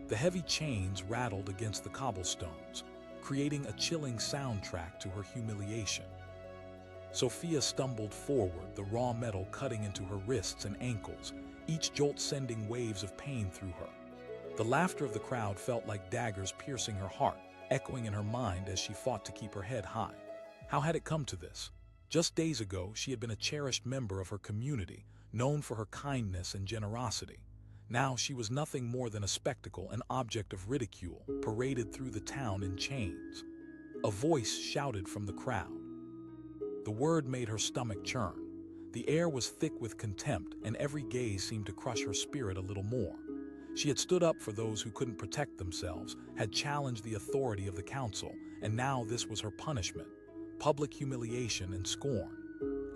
The heavy chains rattled against the cobblestones, creating a chilling soundtrack to her humiliation. Sophia stumbled forward, the raw metal cutting into her wrists and ankles, each jolt sending waves of pain through her. The laughter of the crowd felt like daggers piercing her heart, echoing in her mind as she fought to keep her head high. How had it come to this? Just days ago, she had been a cherished member of her community, known for her kindness and generosity. Now she was nothing more than a spectacle, an object of ridicule, paraded through the town in chains. A voice shouted from the crowd. The word made her stomach churn. The air was thick with contempt, and every gaze seemed to crush her spirit a little more. She had stood up for those who couldn't protect themselves, had challenged the authority of the council, and now this was her punishment: public humiliation and scorn.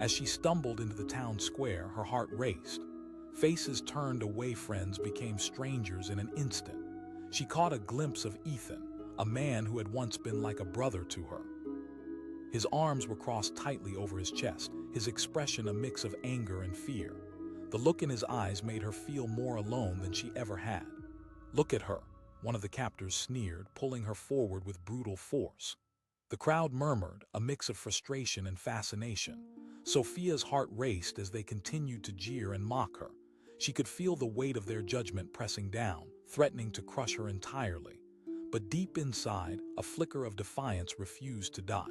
As she stumbled into the town square, her heart raced. Faces turned away, friends became strangers in an instant. She caught a glimpse of Ethan, a man who had once been like a brother to her. His arms were crossed tightly over his chest, his expression a mix of anger and fear. The look in his eyes made her feel more alone than she ever had. "Look at her," one of the captors sneered, pulling her forward with brutal force. The crowd murmured, a mix of frustration and fascination. Sophia's heart raced as they continued to jeer and mock her. She could feel the weight of their judgment pressing down, threatening to crush her entirely. But deep inside, a flicker of defiance refused to die.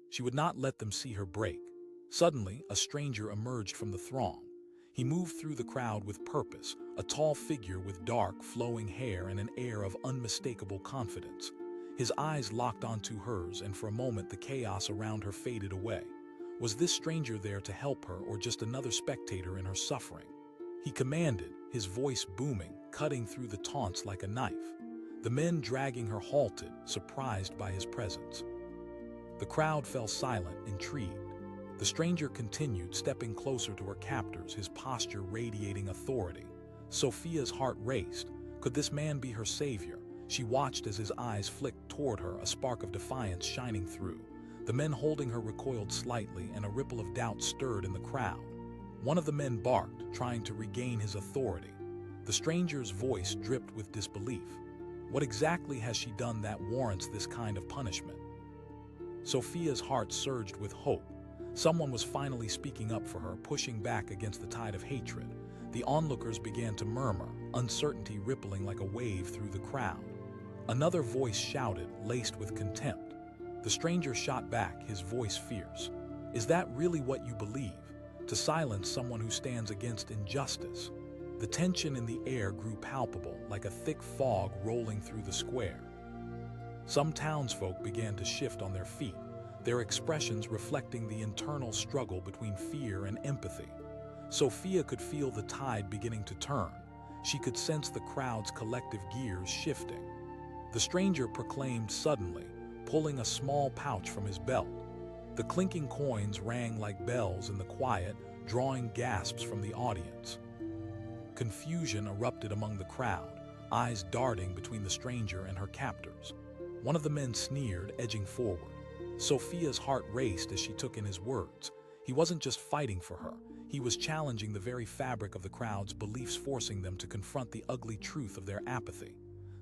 She would not let them see her break. Suddenly, a stranger emerged from the throng. He moved through the crowd with purpose, a tall figure with dark, flowing hair and an air of unmistakable confidence. His eyes locked onto hers, and for a moment the chaos around her faded away. Was this stranger there to help her, or just another spectator in her suffering? He commanded, his voice booming, cutting through the taunts like a knife. The men dragging her halted, surprised by his presence. The crowd fell silent, intrigued. The stranger continued, stepping closer to her captors, his posture radiating authority. Sophia's heart raced. Could this man be her savior? She watched as his eyes flicked toward her, a spark of defiance shining through. The men holding her recoiled slightly, and a ripple of doubt stirred in the crowd. One of the men barked, trying to regain his authority. The stranger's voice dripped with disbelief. What exactly has she done that warrants this kind of punishment? Sophia's heart surged with hope. Someone was finally speaking up for her, pushing back against the tide of hatred. The onlookers began to murmur, uncertainty rippling like a wave through the crowd. Another voice shouted, laced with contempt. The stranger shot back, his voice fierce. Is that really what you believe? To silence someone who stands against injustice? The tension in the air grew palpable, like a thick fog rolling through the square. Some townsfolk began to shift on their feet, their expressions reflecting the internal struggle between fear and empathy. Sophia could feel the tide beginning to turn. She could sense the crowd's collective gears shifting. The stranger proclaimed suddenly, pulling a small pouch from his belt. The clinking coins rang like bells in the quiet, drawing gasps from the audience. Confusion erupted among the crowd, eyes darting between the stranger and her captors. One of the men sneered, edging forward. Sophia's heart raced as she took in his words. He wasn't just fighting for her, he was challenging the very fabric of the crowd's beliefs, forcing them to confront the ugly truth of their apathy.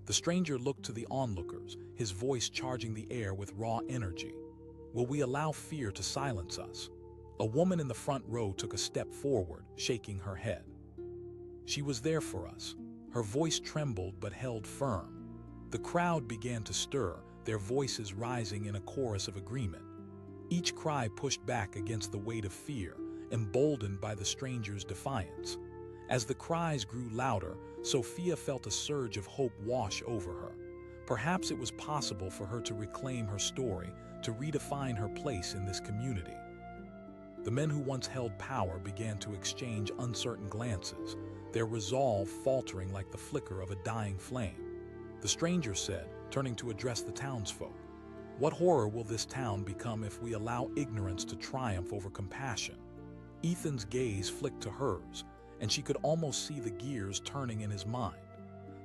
The stranger looked to the onlookers, his voice charging the air with raw energy. Will we allow fear to silence us? A woman in the front row took a step forward, shaking her head. She was there for us. Her voice trembled but held firm. The crowd began to stir, their voices rising in a chorus of agreement. Each cry pushed back against the weight of fear, emboldened by the stranger's defiance. As the cries grew louder, Sophia felt a surge of hope wash over her. Perhaps it was possible for her to reclaim her story, to redefine her place in this community. The men who once held power began to exchange uncertain glances, their resolve faltering like the flicker of a dying flame. The stranger said, turning to address the townsfolk, "What horror will this town become if we allow ignorance to triumph over compassion?" Ethan's gaze flicked to hers, and she could almost see the gears turning in his mind.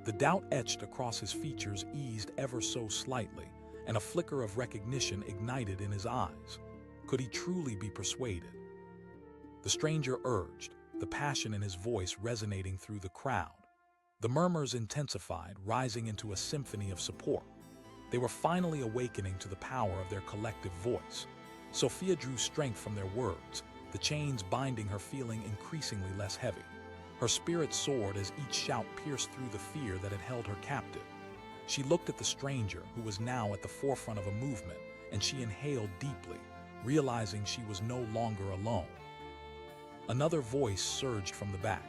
The doubt etched across his features eased ever so slightly, and a flicker of recognition ignited in his eyes. Could he truly be persuaded? The stranger urged, the passion in his voice resonating through the crowd. The murmurs intensified, rising into a symphony of support. They were finally awakening to the power of their collective voice. Sophia drew strength from their words, the chains binding her feeling increasingly less heavy. Her spirit soared as each shout pierced through the fear that had held her captive. She looked at the stranger, who was now at the forefront of a movement, and she inhaled deeply, realizing she was no longer alone. Another voice surged from the back.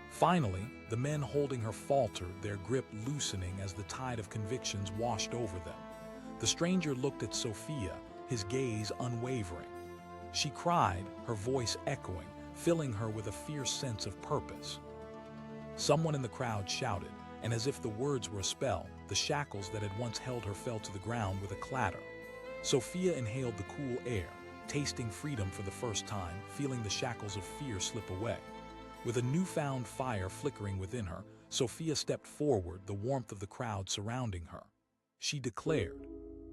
Finally, the men holding her faltered, their grip loosening as the tide of convictions washed over them. The stranger looked at Sophia, his gaze unwavering. She cried, her voice echoing, filling her with a fierce sense of purpose. Someone in the crowd shouted, and as if the words were a spell, the shackles that had once held her fell to the ground with a clatter. Sophia inhaled the cool air, tasting freedom for the first time, feeling the shackles of fear slip away. With a newfound fire flickering within her, Sophia stepped forward, the warmth of the crowd surrounding her. She declared.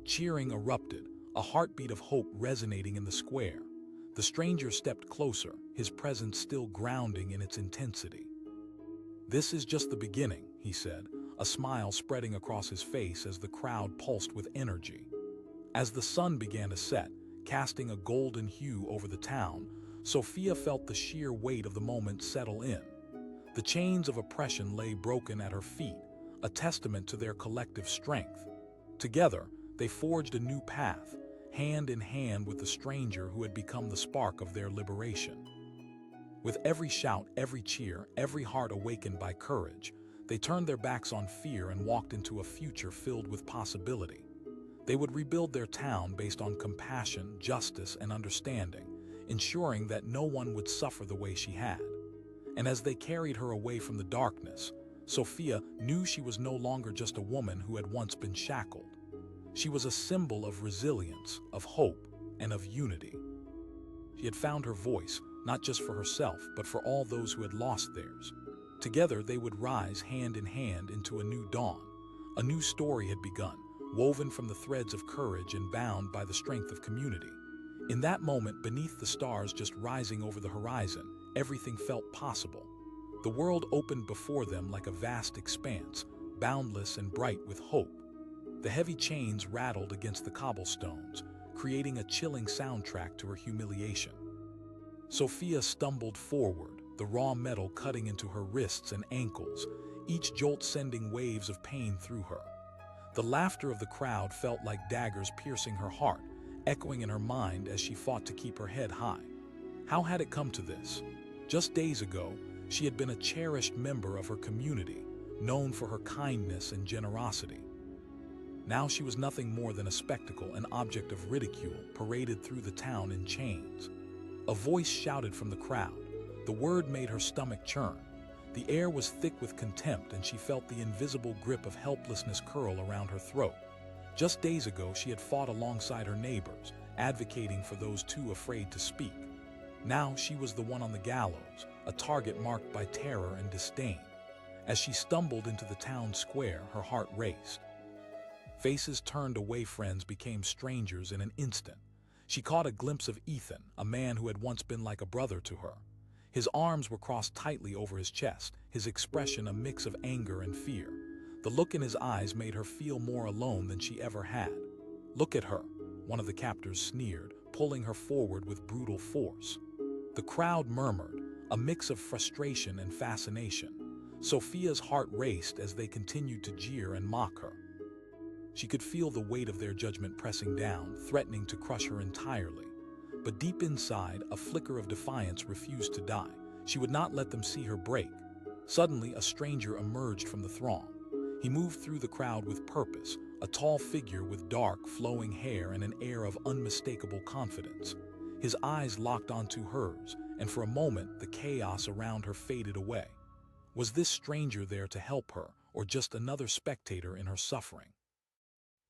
Cheering erupted, a heartbeat of hope resonating in the square. The stranger stepped closer, his presence still grounding in its intensity. "This is just the beginning," he said, a smile spreading across his face as the crowd pulsed with energy. As the sun began to set, casting a golden hue over the town, Sophia felt the sheer weight of the moment settle in. The chains of oppression lay broken at her feet, a testament to their collective strength. Together, they forged a new path, hand in hand with the stranger who had become the spark of their liberation. With every shout, every cheer, every heart awakened by courage, they turned their backs on fear and walked into a future filled with possibility. They would rebuild their town based on compassion, justice, and understanding, ensuring that no one would suffer the way she had. And as they carried her away from the darkness, Sophia knew she was no longer just a woman who had once been shackled. She was a symbol of resilience, of hope, and of unity. She had found her voice, not just for herself, but for all those who had lost theirs. Together, they would rise hand in hand into a new dawn. A new story had begun, woven from the threads of courage and bound by the strength of community. In that moment, beneath the stars just rising over the horizon, everything felt possible. The world opened before them like a vast expanse, boundless and bright with hope. The heavy chains rattled against the cobblestones, creating a chilling soundtrack to her humiliation. Sophia stumbled forward, the raw metal cutting into her wrists and ankles, each jolt sending waves of pain through her. The laughter of the crowd felt like daggers piercing her heart, echoing in her mind as she fought to keep her head high. How had it come to this? Just days ago, she had been a cherished member of her community, known for her kindness and generosity. Now she was nothing more than a spectacle, an object of ridicule, paraded through the town in chains. A voice shouted from the crowd. The word made her stomach churn. The air was thick with contempt, and she felt the invisible grip of helplessness curl around her throat. Just days ago, she had fought alongside her neighbors, advocating for those too afraid to speak. Now she was the one on the gallows, a target marked by terror and disdain. As she stumbled into the town square, her heart raced. Faces turned away, friends became strangers in an instant. She caught a glimpse of Ethan, a man who had once been like a brother to her. His arms were crossed tightly over his chest, his expression a mix of anger and fear. The look in his eyes made her feel more alone than she ever had. "Look at her," one of the captors sneered, pulling her forward with brutal force. The crowd murmured, a mix of frustration and fascination. Sophia's heart raced as they continued to jeer and mock her. She could feel the weight of their judgment pressing down, threatening to crush her entirely. But deep inside, a flicker of defiance refused to die. She would not let them see her break. Suddenly, a stranger emerged from the throng. He moved through the crowd with purpose, a tall figure with dark, flowing hair and an air of unmistakable confidence. His eyes locked onto hers, and for a moment, the chaos around her faded away. Was this stranger there to help her, or just another spectator in her suffering?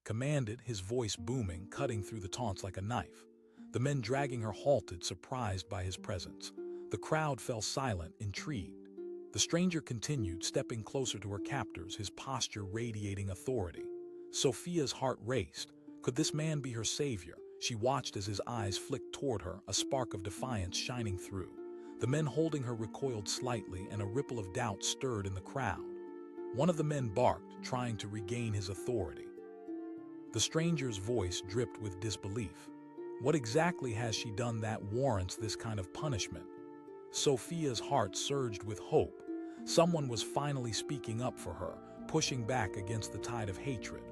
Commanded, his voice booming, cutting through the taunts like a knife. The men dragging her halted, surprised by his presence. The crowd fell silent, intrigued. The stranger continued, stepping closer to her captors, his posture radiating authority. Sophia's heart raced. Could this man be her savior? She watched as his eyes flicked toward her, a spark of defiance shining through. The men holding her recoiled slightly, and a ripple of doubt stirred in the crowd. One of the men barked, trying to regain his authority. The stranger's voice dripped with disbelief. What exactly has she done that warrants this kind of punishment? Sophia's heart surged with hope. Someone was finally speaking up for her, pushing back against the tide of hatred.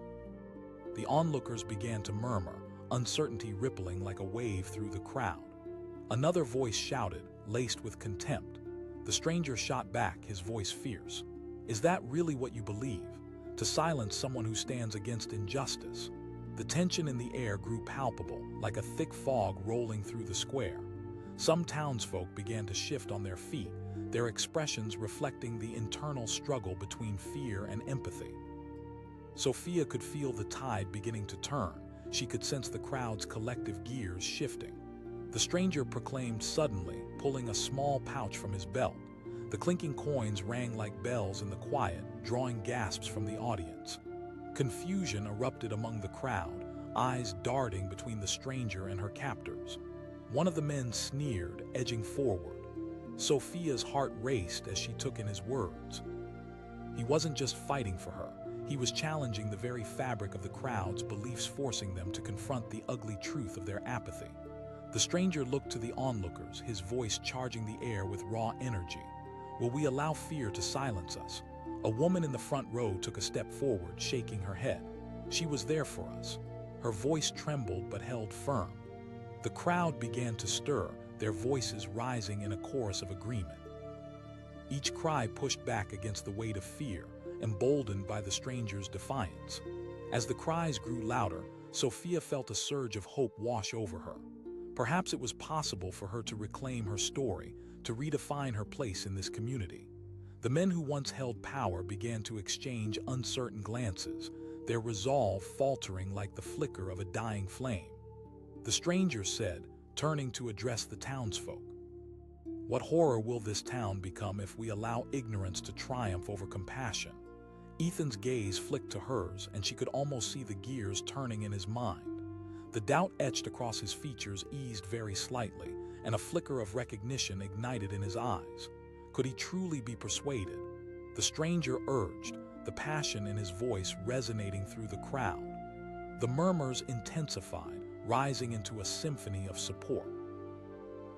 The onlookers began to murmur, uncertainty rippling like a wave through the crowd. Another voice shouted, laced with contempt. The stranger shot back, his voice fierce. "Is that really what you believe? To silence someone who stands against injustice?" The tension in the air grew palpable, like a thick fog rolling through the square. Some townsfolk began to shift on their feet, their expressions reflecting the internal struggle between fear and empathy. Sophia could feel the tide beginning to turn. She could sense the crowd's collective gears shifting. The stranger proclaimed suddenly, pulling a small pouch from his belt. The clinking coins rang like bells in the quiet, drawing gasps from the audience. Confusion erupted among the crowd, eyes darting between the stranger and her captors. One of the men sneered, edging forward. Sophia's heart raced as she took in his words. He wasn't just fighting for her. He was challenging the very fabric of the crowd's beliefs, forcing them to confront the ugly truth of their apathy. The stranger looked to the onlookers, his voice charging the air with raw energy. "Will we allow fear to silence us?" A woman in the front row took a step forward, shaking her head. She was there for us. Her voice trembled but held firm. The crowd began to stir, their voices rising in a chorus of agreement. Each cry pushed back against the weight of fear, emboldened by the stranger's defiance. As the cries grew louder, Sophia felt a surge of hope wash over her. Perhaps it was possible for her to reclaim her story, to redefine her place in this community. The men who once held power began to exchange uncertain glances, their resolve faltering like the flicker of a dying flame. The stranger said, turning to address the townsfolk, "What horror will this town become if we allow ignorance to triumph over compassion?" Ethan's gaze flicked to hers, and she could almost see the gears turning in his mind. The doubt etched across his features eased very slightly, and a flicker of recognition ignited in his eyes. Could he truly be persuaded? The stranger urged, the passion in his voice resonating through the crowd. The murmurs intensified, rising into a symphony of support.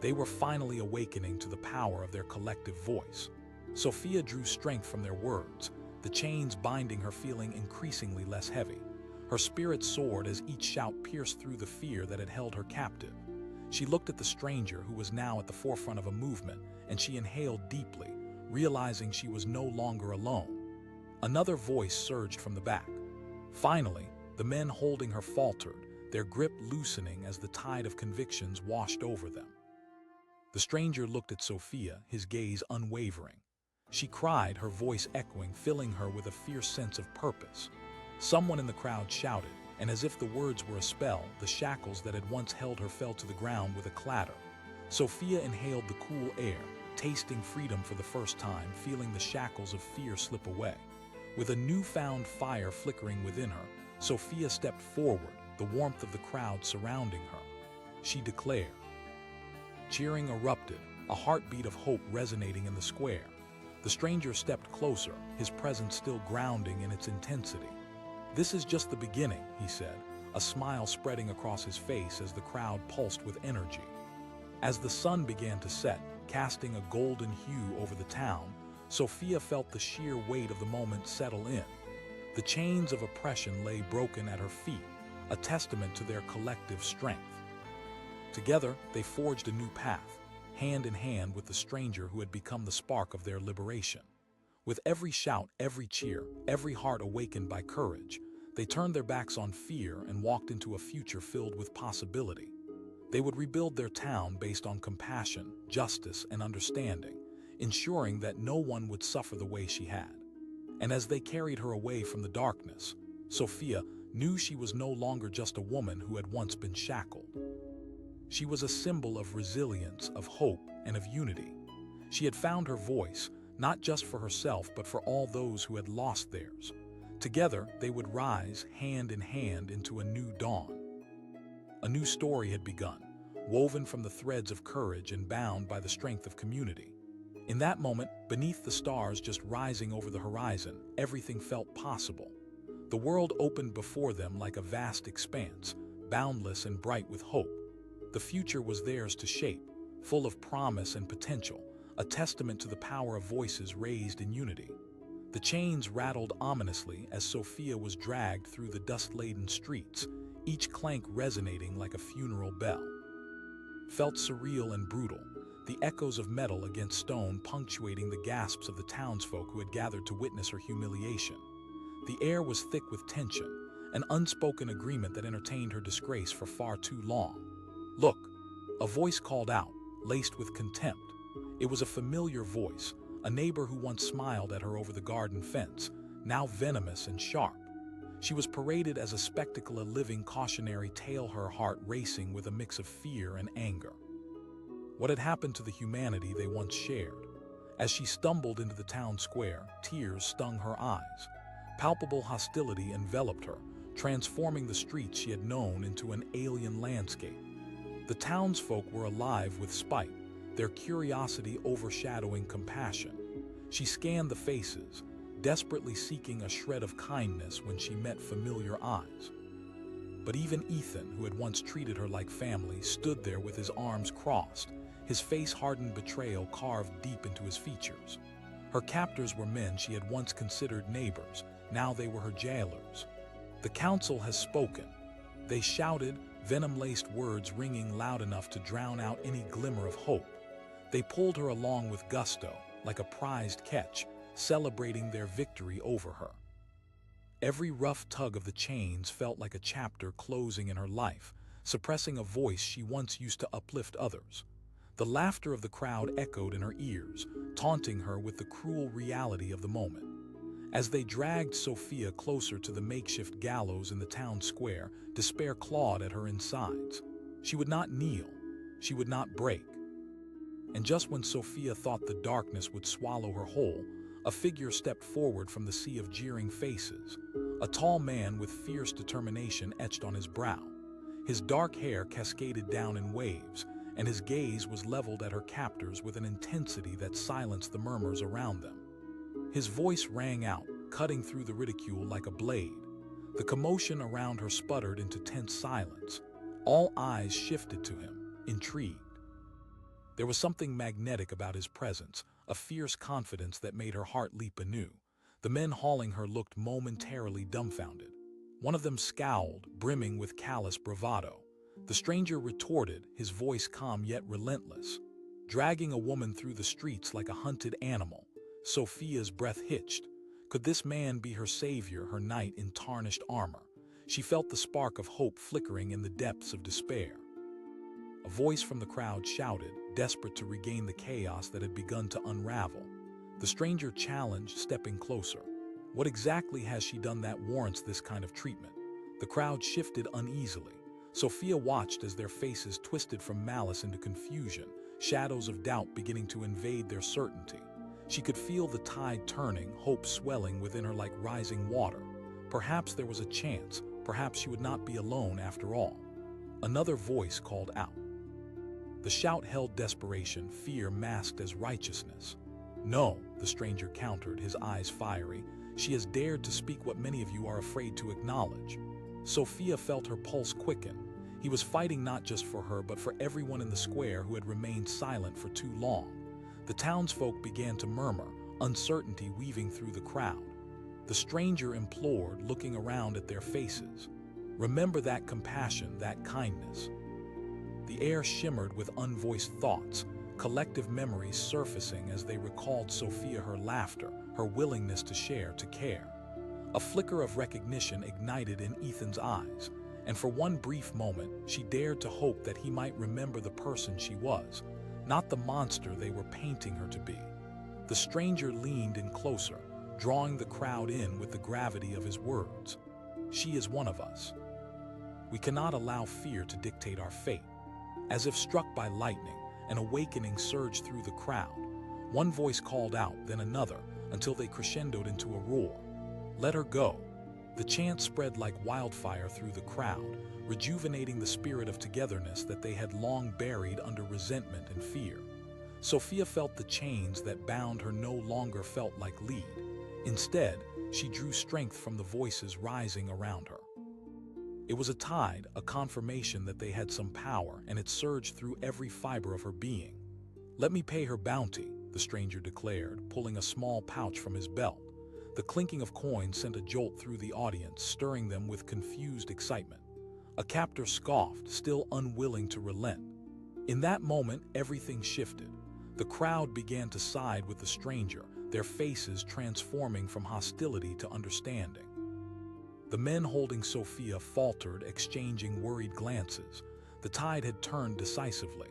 They were finally awakening to the power of their collective voice. Sophia drew strength from their words, the chains binding her feeling increasingly less heavy. Her spirit soared as each shout pierced through the fear that had held her captive. She looked at the stranger, who was now at the forefront of a movement, and she inhaled deeply, realizing she was no longer alone. Another voice surged from the back. Finally, the men holding her faltered, their grip loosening as the tide of convictions washed over them. The stranger looked at Sophia, his gaze unwavering. She cried, her voice echoing, filling her with a fierce sense of purpose. Someone in the crowd shouted, and as if the words were a spell, the shackles that had once held her fell to the ground with a clatter. Sophia inhaled the cool air, tasting freedom for the first time, feeling the shackles of fear slip away. With a newfound fire flickering within her, Sophia stepped forward, the warmth of the crowd surrounding her. She declared. Cheering erupted, a heartbeat of hope resonating in the square. The stranger stepped closer, his presence still grounding in its intensity. "This is just the beginning," he said, a smile spreading across his face as the crowd pulsed with energy. As the sun began to set, casting a golden hue over the town, Sophia felt the sheer weight of the moment settle in. The chains of oppression lay broken at her feet, a testament to their collective strength. Together, they forged a new path, hand in hand with the stranger who had become the spark of their liberation. With every shout, every cheer, every heart awakened by courage, they turned their backs on fear and walked into a future filled with possibility. They would rebuild their town based on compassion, justice, and understanding, ensuring that no one would suffer the way she had. And as they carried her away from the darkness, Sophia knew she was no longer just a woman who had once been shackled. She was a symbol of resilience, of hope, and of unity. She had found her voice, not just for herself, but for all those who had lost theirs. Together, they would rise, hand in hand, into a new dawn. A new story had begun, woven from the threads of courage and bound by the strength of community. In that moment, beneath the stars just rising over the horizon, everything felt possible. The world opened before them like a vast expanse, boundless and bright with hope. The future was theirs to shape, full of promise and potential, a testament to the power of voices raised in unity. The chains rattled ominously as Sophia was dragged through the dust-laden streets, each clank resonating like a funeral bell. Felt surreal and brutal, the echoes of metal against stone punctuating the gasps of the townsfolk who had gathered to witness her humiliation. The air was thick with tension, an unspoken agreement that entertained her disgrace for far too long. "Look," a voice called out, laced with contempt. It was a familiar voice, a neighbor who once smiled at her over the garden fence, now venomous and sharp. She was paraded as a spectacle, a living cautionary tale, her heart racing with a mix of fear and anger. What had happened to the humanity they once shared? As she stumbled into the town square, tears stung her eyes. Palpable hostility enveloped her, transforming the streets she had known into an alien landscape. The townsfolk were alive with spite, their curiosity overshadowing compassion. She scanned the faces, desperately seeking a shred of kindness when she met familiar eyes. But even Ethan, who had once treated her like family, stood there with his arms crossed, his face-hardened betrayal carved deep into his features. Her captors were men she had once considered neighbors, now they were her jailers. "The council has spoken," they shouted, venom-laced words ringing loud enough to drown out any glimmer of hope. They pulled her along with gusto, like a prized catch, celebrating their victory over her. Every rough tug of the chains felt like a chapter closing in her life, suppressing a voice she once used to uplift others. The laughter of the crowd echoed in her ears, taunting her with the cruel reality of the moment. As they dragged Sophia closer to the makeshift gallows in the town square, despair clawed at her insides. She would not kneel. She would not break. And just when Sophia thought the darkness would swallow her whole, a figure stepped forward from the sea of jeering faces, a tall man with fierce determination etched on his brow. His dark hair cascaded down in waves, and his gaze was leveled at her captors with an intensity that silenced the murmurs around them. His voice rang out, cutting through the ridicule like a blade. The commotion around her sputtered into tense silence. All eyes shifted to him, intrigued. There was something magnetic about his presence, a fierce confidence that made her heart leap anew. The men hauling her looked momentarily dumbfounded. One of them scowled, brimming with callous bravado. The stranger retorted, his voice calm yet relentless. Dragging a woman through the streets like a hunted animal, Sophia's breath hitched. Could this man be her savior, her knight in tarnished armor? She felt the spark of hope flickering in the depths of despair. A voice from the crowd shouted, desperate to regain the chaos that had begun to unravel. The stranger challenged, stepping closer. What exactly has she done that warrants this kind of treatment? The crowd shifted uneasily. Sophia watched as their faces twisted from malice into confusion, shadows of doubt beginning to invade their certainty. She could feel the tide turning, hope swelling within her like rising water. Perhaps there was a chance, perhaps she would not be alone after all. Another voice called out. The shout held desperation, fear masked as righteousness. "No," the stranger countered, his eyes fiery. "She has dared to speak what many of you are afraid to acknowledge." Sophia felt her pulse quicken. He was fighting not just for her, but for everyone in the square who had remained silent for too long. The townsfolk began to murmur, uncertainty weaving through the crowd. The stranger implored, looking around at their faces. "Remember that compassion, that kindness." The air shimmered with unvoiced thoughts, collective memories surfacing as they recalled Sophia, her laughter, her willingness to share, to care. A flicker of recognition ignited in Ethan's eyes, and for one brief moment, she dared to hope that he might remember the person she was, not the monster they were painting her to be. The stranger leaned in closer, drawing the crowd in with the gravity of his words. "She is one of us. We cannot allow fear to dictate our fate." As if struck by lightning, an awakening surged through the crowd. One voice called out, then another, until they crescendoed into a roar. "Let her go." The chant spread like wildfire through the crowd, rejuvenating the spirit of togetherness that they had long buried under resentment and fear. Sophia felt the chains that bound her no longer felt like lead. Instead, she drew strength from the voices rising around her. It was a tide, a confirmation that they had some power, and it surged through every fiber of her being. "Let me pay her bounty," the stranger declared, pulling a small pouch from his belt. The clinking of coins sent a jolt through the audience, stirring them with confused excitement. A captor scoffed, still unwilling to relent. In that moment, everything shifted. The crowd began to side with the stranger, their faces transforming from hostility to understanding. The men holding Sophia faltered, exchanging worried glances. The tide had turned decisively.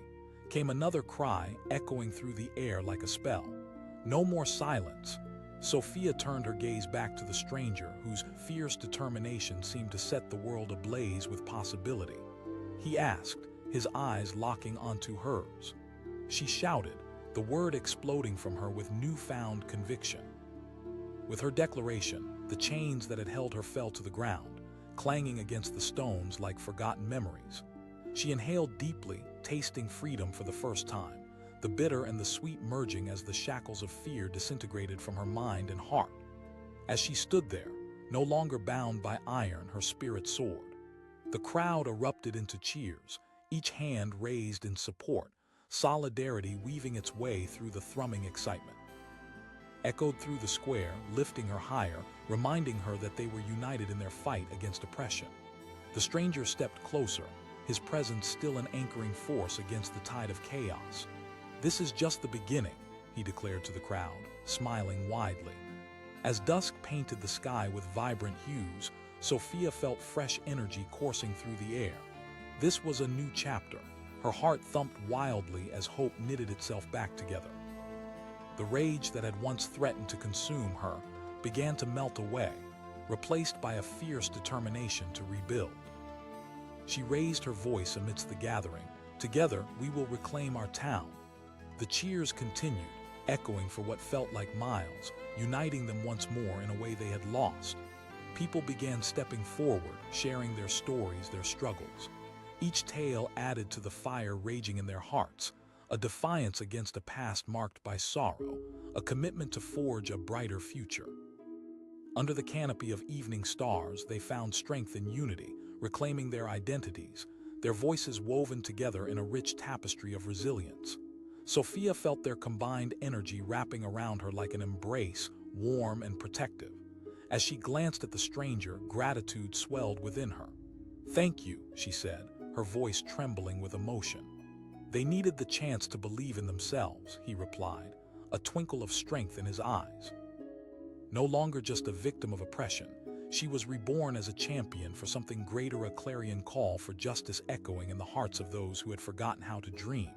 Came another cry, echoing through the air like a spell. No more silence. Sophia turned her gaze back to the stranger, whose fierce determination seemed to set the world ablaze with possibility. He asked, his eyes locking onto hers. She shouted, the word exploding from her with newfound conviction. With her declaration, the chains that had held her fell to the ground, clanging against the stones like forgotten memories. She inhaled deeply, tasting freedom for the first time, the bitter and the sweet merging as the shackles of fear disintegrated from her mind and heart. As she stood there, no longer bound by iron, her spirit soared. The crowd erupted into cheers, each hand raised in support, solidarity weaving its way through the thrumming excitement. Echoed through the square, lifting her higher, reminding her that they were united in their fight against oppression. The stranger stepped closer, his presence still an anchoring force against the tide of chaos. "This is just the beginning," he declared to the crowd, smiling widely. As dusk painted the sky with vibrant hues, Sophia felt fresh energy coursing through the air. This was a new chapter. Her heart thumped wildly as hope knitted itself back together. The rage that had once threatened to consume her began to melt away, replaced by a fierce determination to rebuild. She raised her voice amidst the gathering. "Together, we will reclaim our town." The cheers continued, echoing for what felt like miles, uniting them once more in a way they had lost. People began stepping forward, sharing their stories, their struggles. Each tale added to the fire raging in their hearts, a defiance against a past marked by sorrow, a commitment to forge a brighter future. Under the canopy of evening stars, they found strength in unity, reclaiming their identities, their voices woven together in a rich tapestry of resilience. Sophia felt their combined energy wrapping around her like an embrace, warm and protective. As she glanced at the stranger, gratitude swelled within her. "Thank you," she said, her voice trembling with emotion. "They needed the chance to believe in themselves," he replied, a twinkle of strength in his eyes. No longer just a victim of oppression, she was reborn as a champion for something greater, a clarion call for justice echoing in the hearts of those who had forgotten how to dream.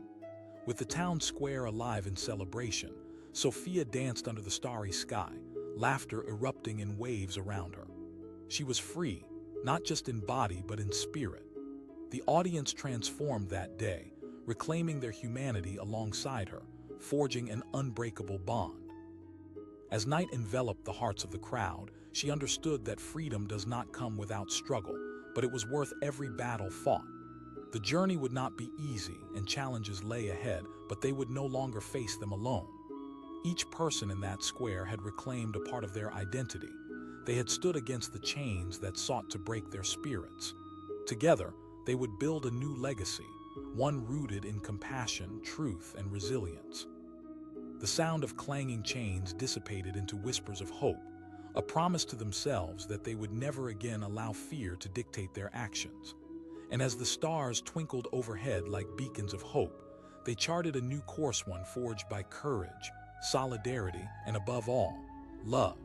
With the town square alive in celebration, Sophia danced under the starry sky, laughter erupting in waves around her. She was free, not just in body but in spirit. The audience transformed that day, reclaiming their humanity alongside her, forging an unbreakable bond. As night enveloped the hearts of the crowd, she understood that freedom does not come without struggle, but it was worth every battle fought. The journey would not be easy, and challenges lay ahead, but they would no longer face them alone. Each person in that square had reclaimed a part of their identity. They had stood against the chains that sought to break their spirits. Together, they would build a new legacy, one rooted in compassion, truth, and resilience. The sound of clanging chains dissipated into whispers of hope, a promise to themselves that they would never again allow fear to dictate their actions. And as the stars twinkled overhead like beacons of hope, they charted a new course, one forged by courage, solidarity, and above all, love.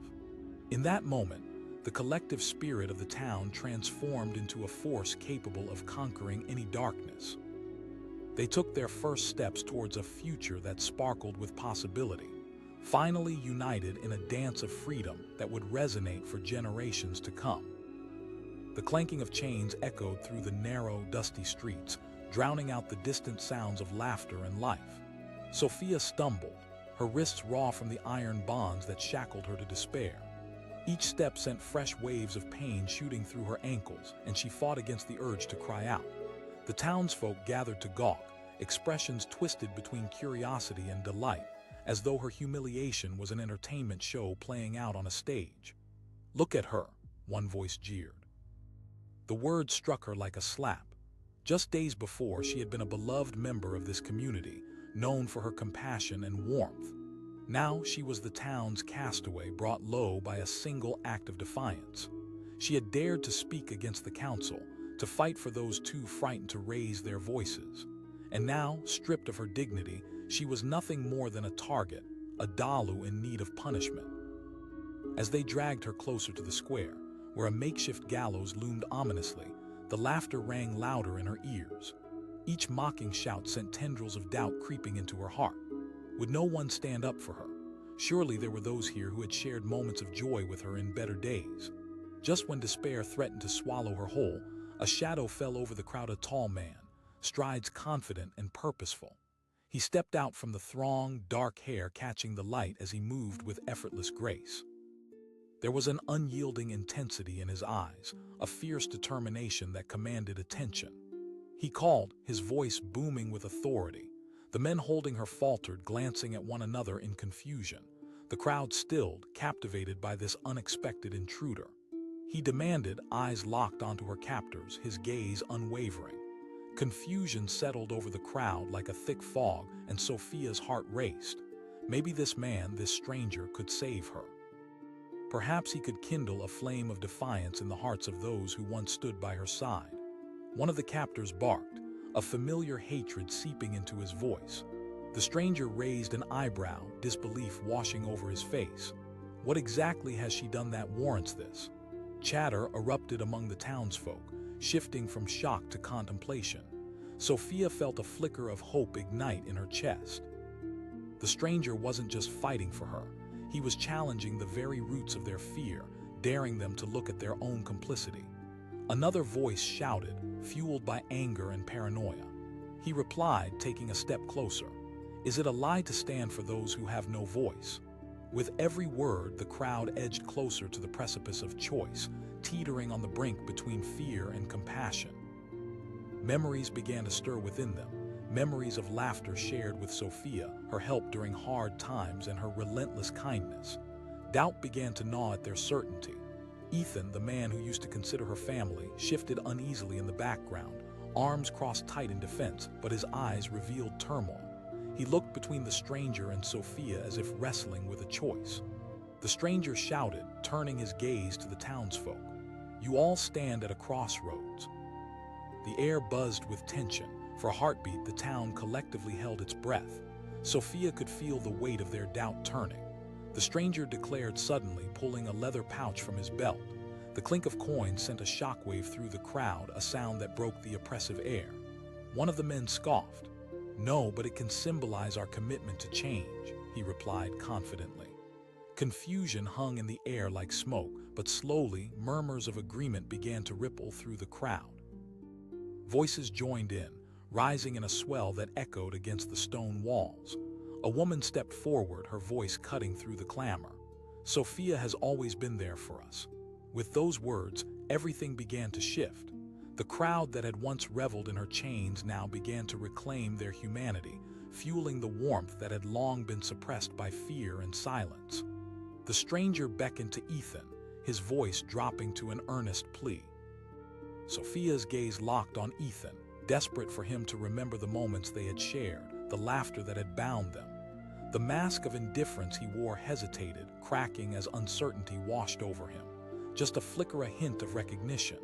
In that moment, the collective spirit of the town transformed into a force capable of conquering any darkness. They took their first steps towards a future that sparkled with possibility, finally united in a dance of freedom that would resonate for generations to come. The clanking of chains echoed through the narrow, dusty streets, drowning out the distant sounds of laughter and life. Sophia stumbled, her wrists raw from the iron bonds that shackled her to despair. Each step sent fresh waves of pain shooting through her ankles, and she fought against the urge to cry out. The townsfolk gathered to gawk, expressions twisted between curiosity and delight, as though her humiliation was an entertainment show playing out on a stage. "Look at her," one voice jeered. The word struck her like a slap. Just days before, she had been a beloved member of this community, known for her compassion and warmth. Now she was the town's castaway, brought low by a single act of defiance. She had dared to speak against the council, to fight for those too frightened to raise their voices. And now, stripped of her dignity, she was nothing more than a target, a Dalu in need of punishment. As they dragged her closer to the square, where a makeshift gallows loomed ominously, the laughter rang louder in her ears. Each mocking shout sent tendrils of doubt creeping into her heart. Would no one stand up for her? Surely there were those here who had shared moments of joy with her in better days. Just when despair threatened to swallow her whole, a shadow fell over the crowd, a tall man, strides confident and purposeful. He stepped out from the throng, dark hair catching the light as he moved with effortless grace. There was an unyielding intensity in his eyes, a fierce determination that commanded attention. He called, his voice booming with authority. The men holding her faltered, glancing at one another in confusion. The crowd stilled, captivated by this unexpected intruder. He demanded, eyes locked onto her captors, his gaze unwavering. Confusion settled over the crowd like a thick fog, and Sophia's heart raced. Maybe this man, this stranger, could save her. Perhaps he could kindle a flame of defiance in the hearts of those who once stood by her side. One of the captors barked, a familiar hatred seeping into his voice. The stranger raised an eyebrow, disbelief washing over his face. What exactly has she done that warrants this? Chatter erupted among the townsfolk, shifting from shock to contemplation. Sophia felt a flicker of hope ignite in her chest. The stranger wasn't just fighting for her. He was challenging the very roots of their fear, daring them to look at their own complicity. Another voice shouted, fueled by anger and paranoia. He replied, taking a step closer. Is it a lie to stand for those who have no voice? With every word, the crowd edged closer to the precipice of choice, teetering on the brink between fear and compassion. Memories began to stir within them, memories of laughter shared with Sophia, her help during hard times, and her relentless kindness. Doubt began to gnaw at their certainty. Ethan, the man who used to consider her family, shifted uneasily in the background, arms crossed tight in defense, but his eyes revealed turmoil. He looked between the stranger and Sophia as if wrestling with a choice. The stranger shouted, turning his gaze to the townsfolk. You all stand at a crossroads. The air buzzed with tension. For a heartbeat, the town collectively held its breath. Sophia could feel the weight of their doubt turning. The stranger declared suddenly, pulling a leather pouch from his belt. The clink of coins sent a shockwave through the crowd, a sound that broke the oppressive air. One of the men scoffed. No, but it can symbolize our commitment to change, he replied confidently. Confusion hung in the air like smoke, but slowly, murmurs of agreement began to ripple through the crowd. Voices joined in, rising in a swell that echoed against the stone walls. A woman stepped forward, her voice cutting through the clamor. Sophia has always been there for us. With those words, everything began to shift. The crowd that had once reveled in her chains now began to reclaim their humanity, fueling the warmth that had long been suppressed by fear and silence. The stranger beckoned to Ethan, his voice dropping to an earnest plea. Sophia's gaze locked on Ethan, desperate for him to remember the moments they had shared, the laughter that had bound them. The mask of indifference he wore hesitated, cracking as uncertainty washed over him. Just a flicker, a hint of recognition.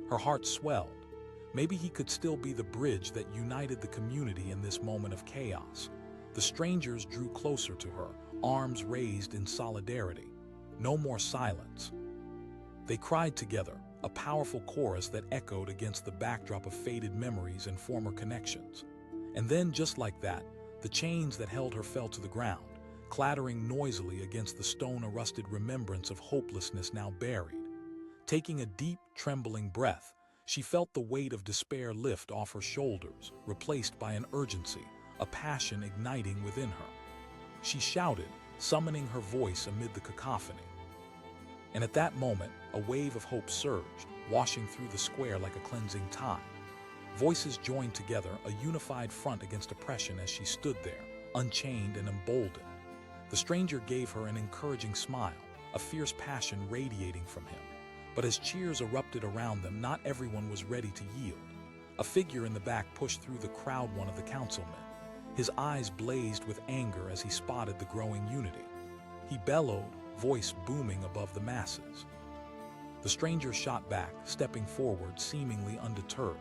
Her heart swelled. Maybe he could still be the bridge that united the community in this moment of chaos. The strangers drew closer to her, arms raised in solidarity. No more silence. They cried together, a powerful chorus that echoed against the backdrop of faded memories and former connections. And then, just like that, the chains that held her fell to the ground, clattering noisily against the stone-rusted remembrance of hopelessness now buried. Taking a deep, trembling breath, she felt the weight of despair lift off her shoulders, replaced by an urgency, a passion igniting within her. She shouted, summoning her voice amid the cacophony. And at that moment, a wave of hope surged, washing through the square like a cleansing tide. Voices joined together, a unified front against oppression as she stood there, unchained and emboldened. The stranger gave her an encouraging smile, a fierce passion radiating from him. But as cheers erupted around them, not everyone was ready to yield. A figure in the back pushed through the crowd, one of the councilmen. His eyes blazed with anger as he spotted the growing unity. He bellowed, voice booming above the masses. The stranger shot back, stepping forward, seemingly undeterred.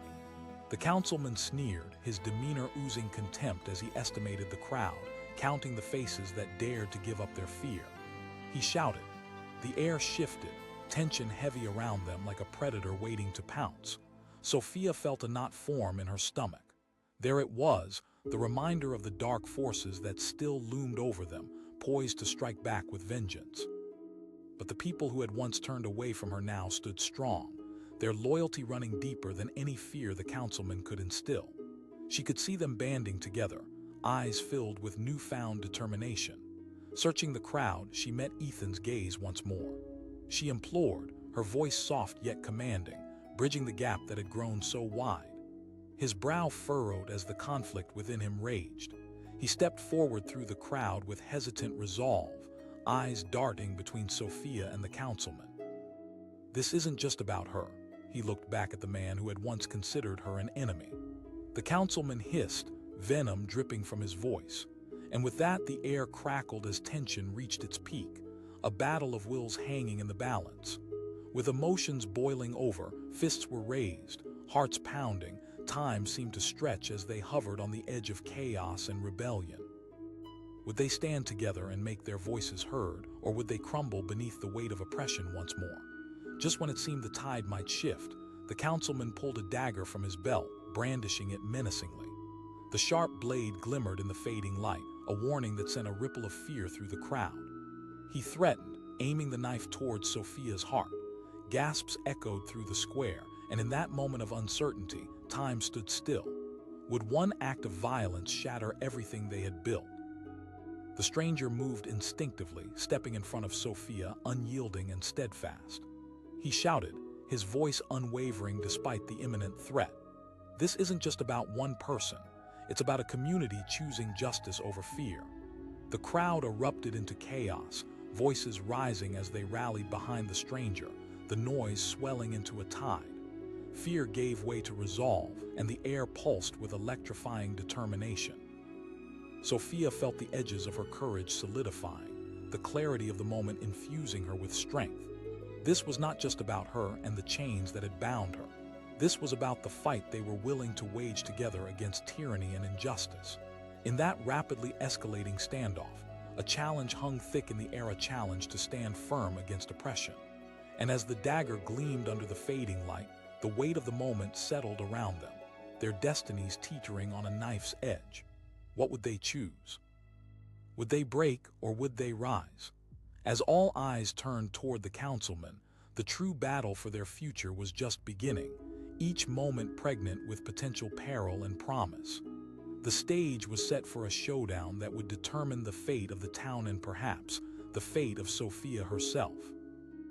The councilman sneered, his demeanor oozing contempt as he estimated the crowd, counting the faces that dared to give up their fear. He shouted. The air shifted, tension heavy around them like a predator waiting to pounce. Sophia felt a knot form in her stomach. There it was, the reminder of the dark forces that still loomed over them, poised to strike back with vengeance. But the people who had once turned away from her now stood strong, their loyalty running deeper than any fear the councilman could instill. She could see them banding together, eyes filled with newfound determination. Searching the crowd, she met Ethan's gaze once more. She implored, her voice soft yet commanding, bridging the gap that had grown so wide. His brow furrowed as the conflict within him raged. He stepped forward through the crowd with hesitant resolve, eyes darting between Sophia and the councilman. This isn't just about her. He looked back at the man who had once considered her an enemy. The councilman hissed, venom dripping from his voice. And with that, the air crackled as tension reached its peak, a battle of wills hanging in the balance. With emotions boiling over, fists were raised, Hearts pounding, time seemed to stretch as they hovered on the edge of chaos and rebellion. Would they stand together and make their voices heard, or would they crumble beneath the weight of oppression once more? Just when it seemed the tide might shift, the councilman pulled a dagger from his belt, brandishing it menacingly. The sharp blade glimmered in the fading light, a warning that sent a ripple of fear through the crowd. He threatened, aiming the knife towards Sophia's heart. Gasps echoed through the square, and in that moment of uncertainty, time stood still. Would one act of violence shatter everything they had built? The stranger moved instinctively, stepping in front of Sophia, unyielding and steadfast. He shouted, his voice unwavering despite the imminent threat. This isn't just about one person. It's about a community choosing justice over fear. The crowd erupted into chaos, voices rising as they rallied behind the stranger, the noise swelling into a tide. Fear gave way to resolve, and the air pulsed with electrifying determination. Sophia felt the edges of her courage solidifying, the clarity of the moment infusing her with strength. This was not just about her and the chains that had bound her. This was about the fight they were willing to wage together against tyranny and injustice. In that rapidly escalating standoff, a challenge hung thick in the air, a challenge to stand firm against oppression. And as the dagger gleamed under the fading light, the weight of the moment settled around them, their destinies teetering on a knife's edge. What would they choose? Would they break or would they rise? As all eyes turned toward the councilman, the true battle for their future was just beginning, each moment pregnant with potential peril and promise. The stage was set for a showdown that would determine the fate of the town and perhaps the fate of Sophia herself.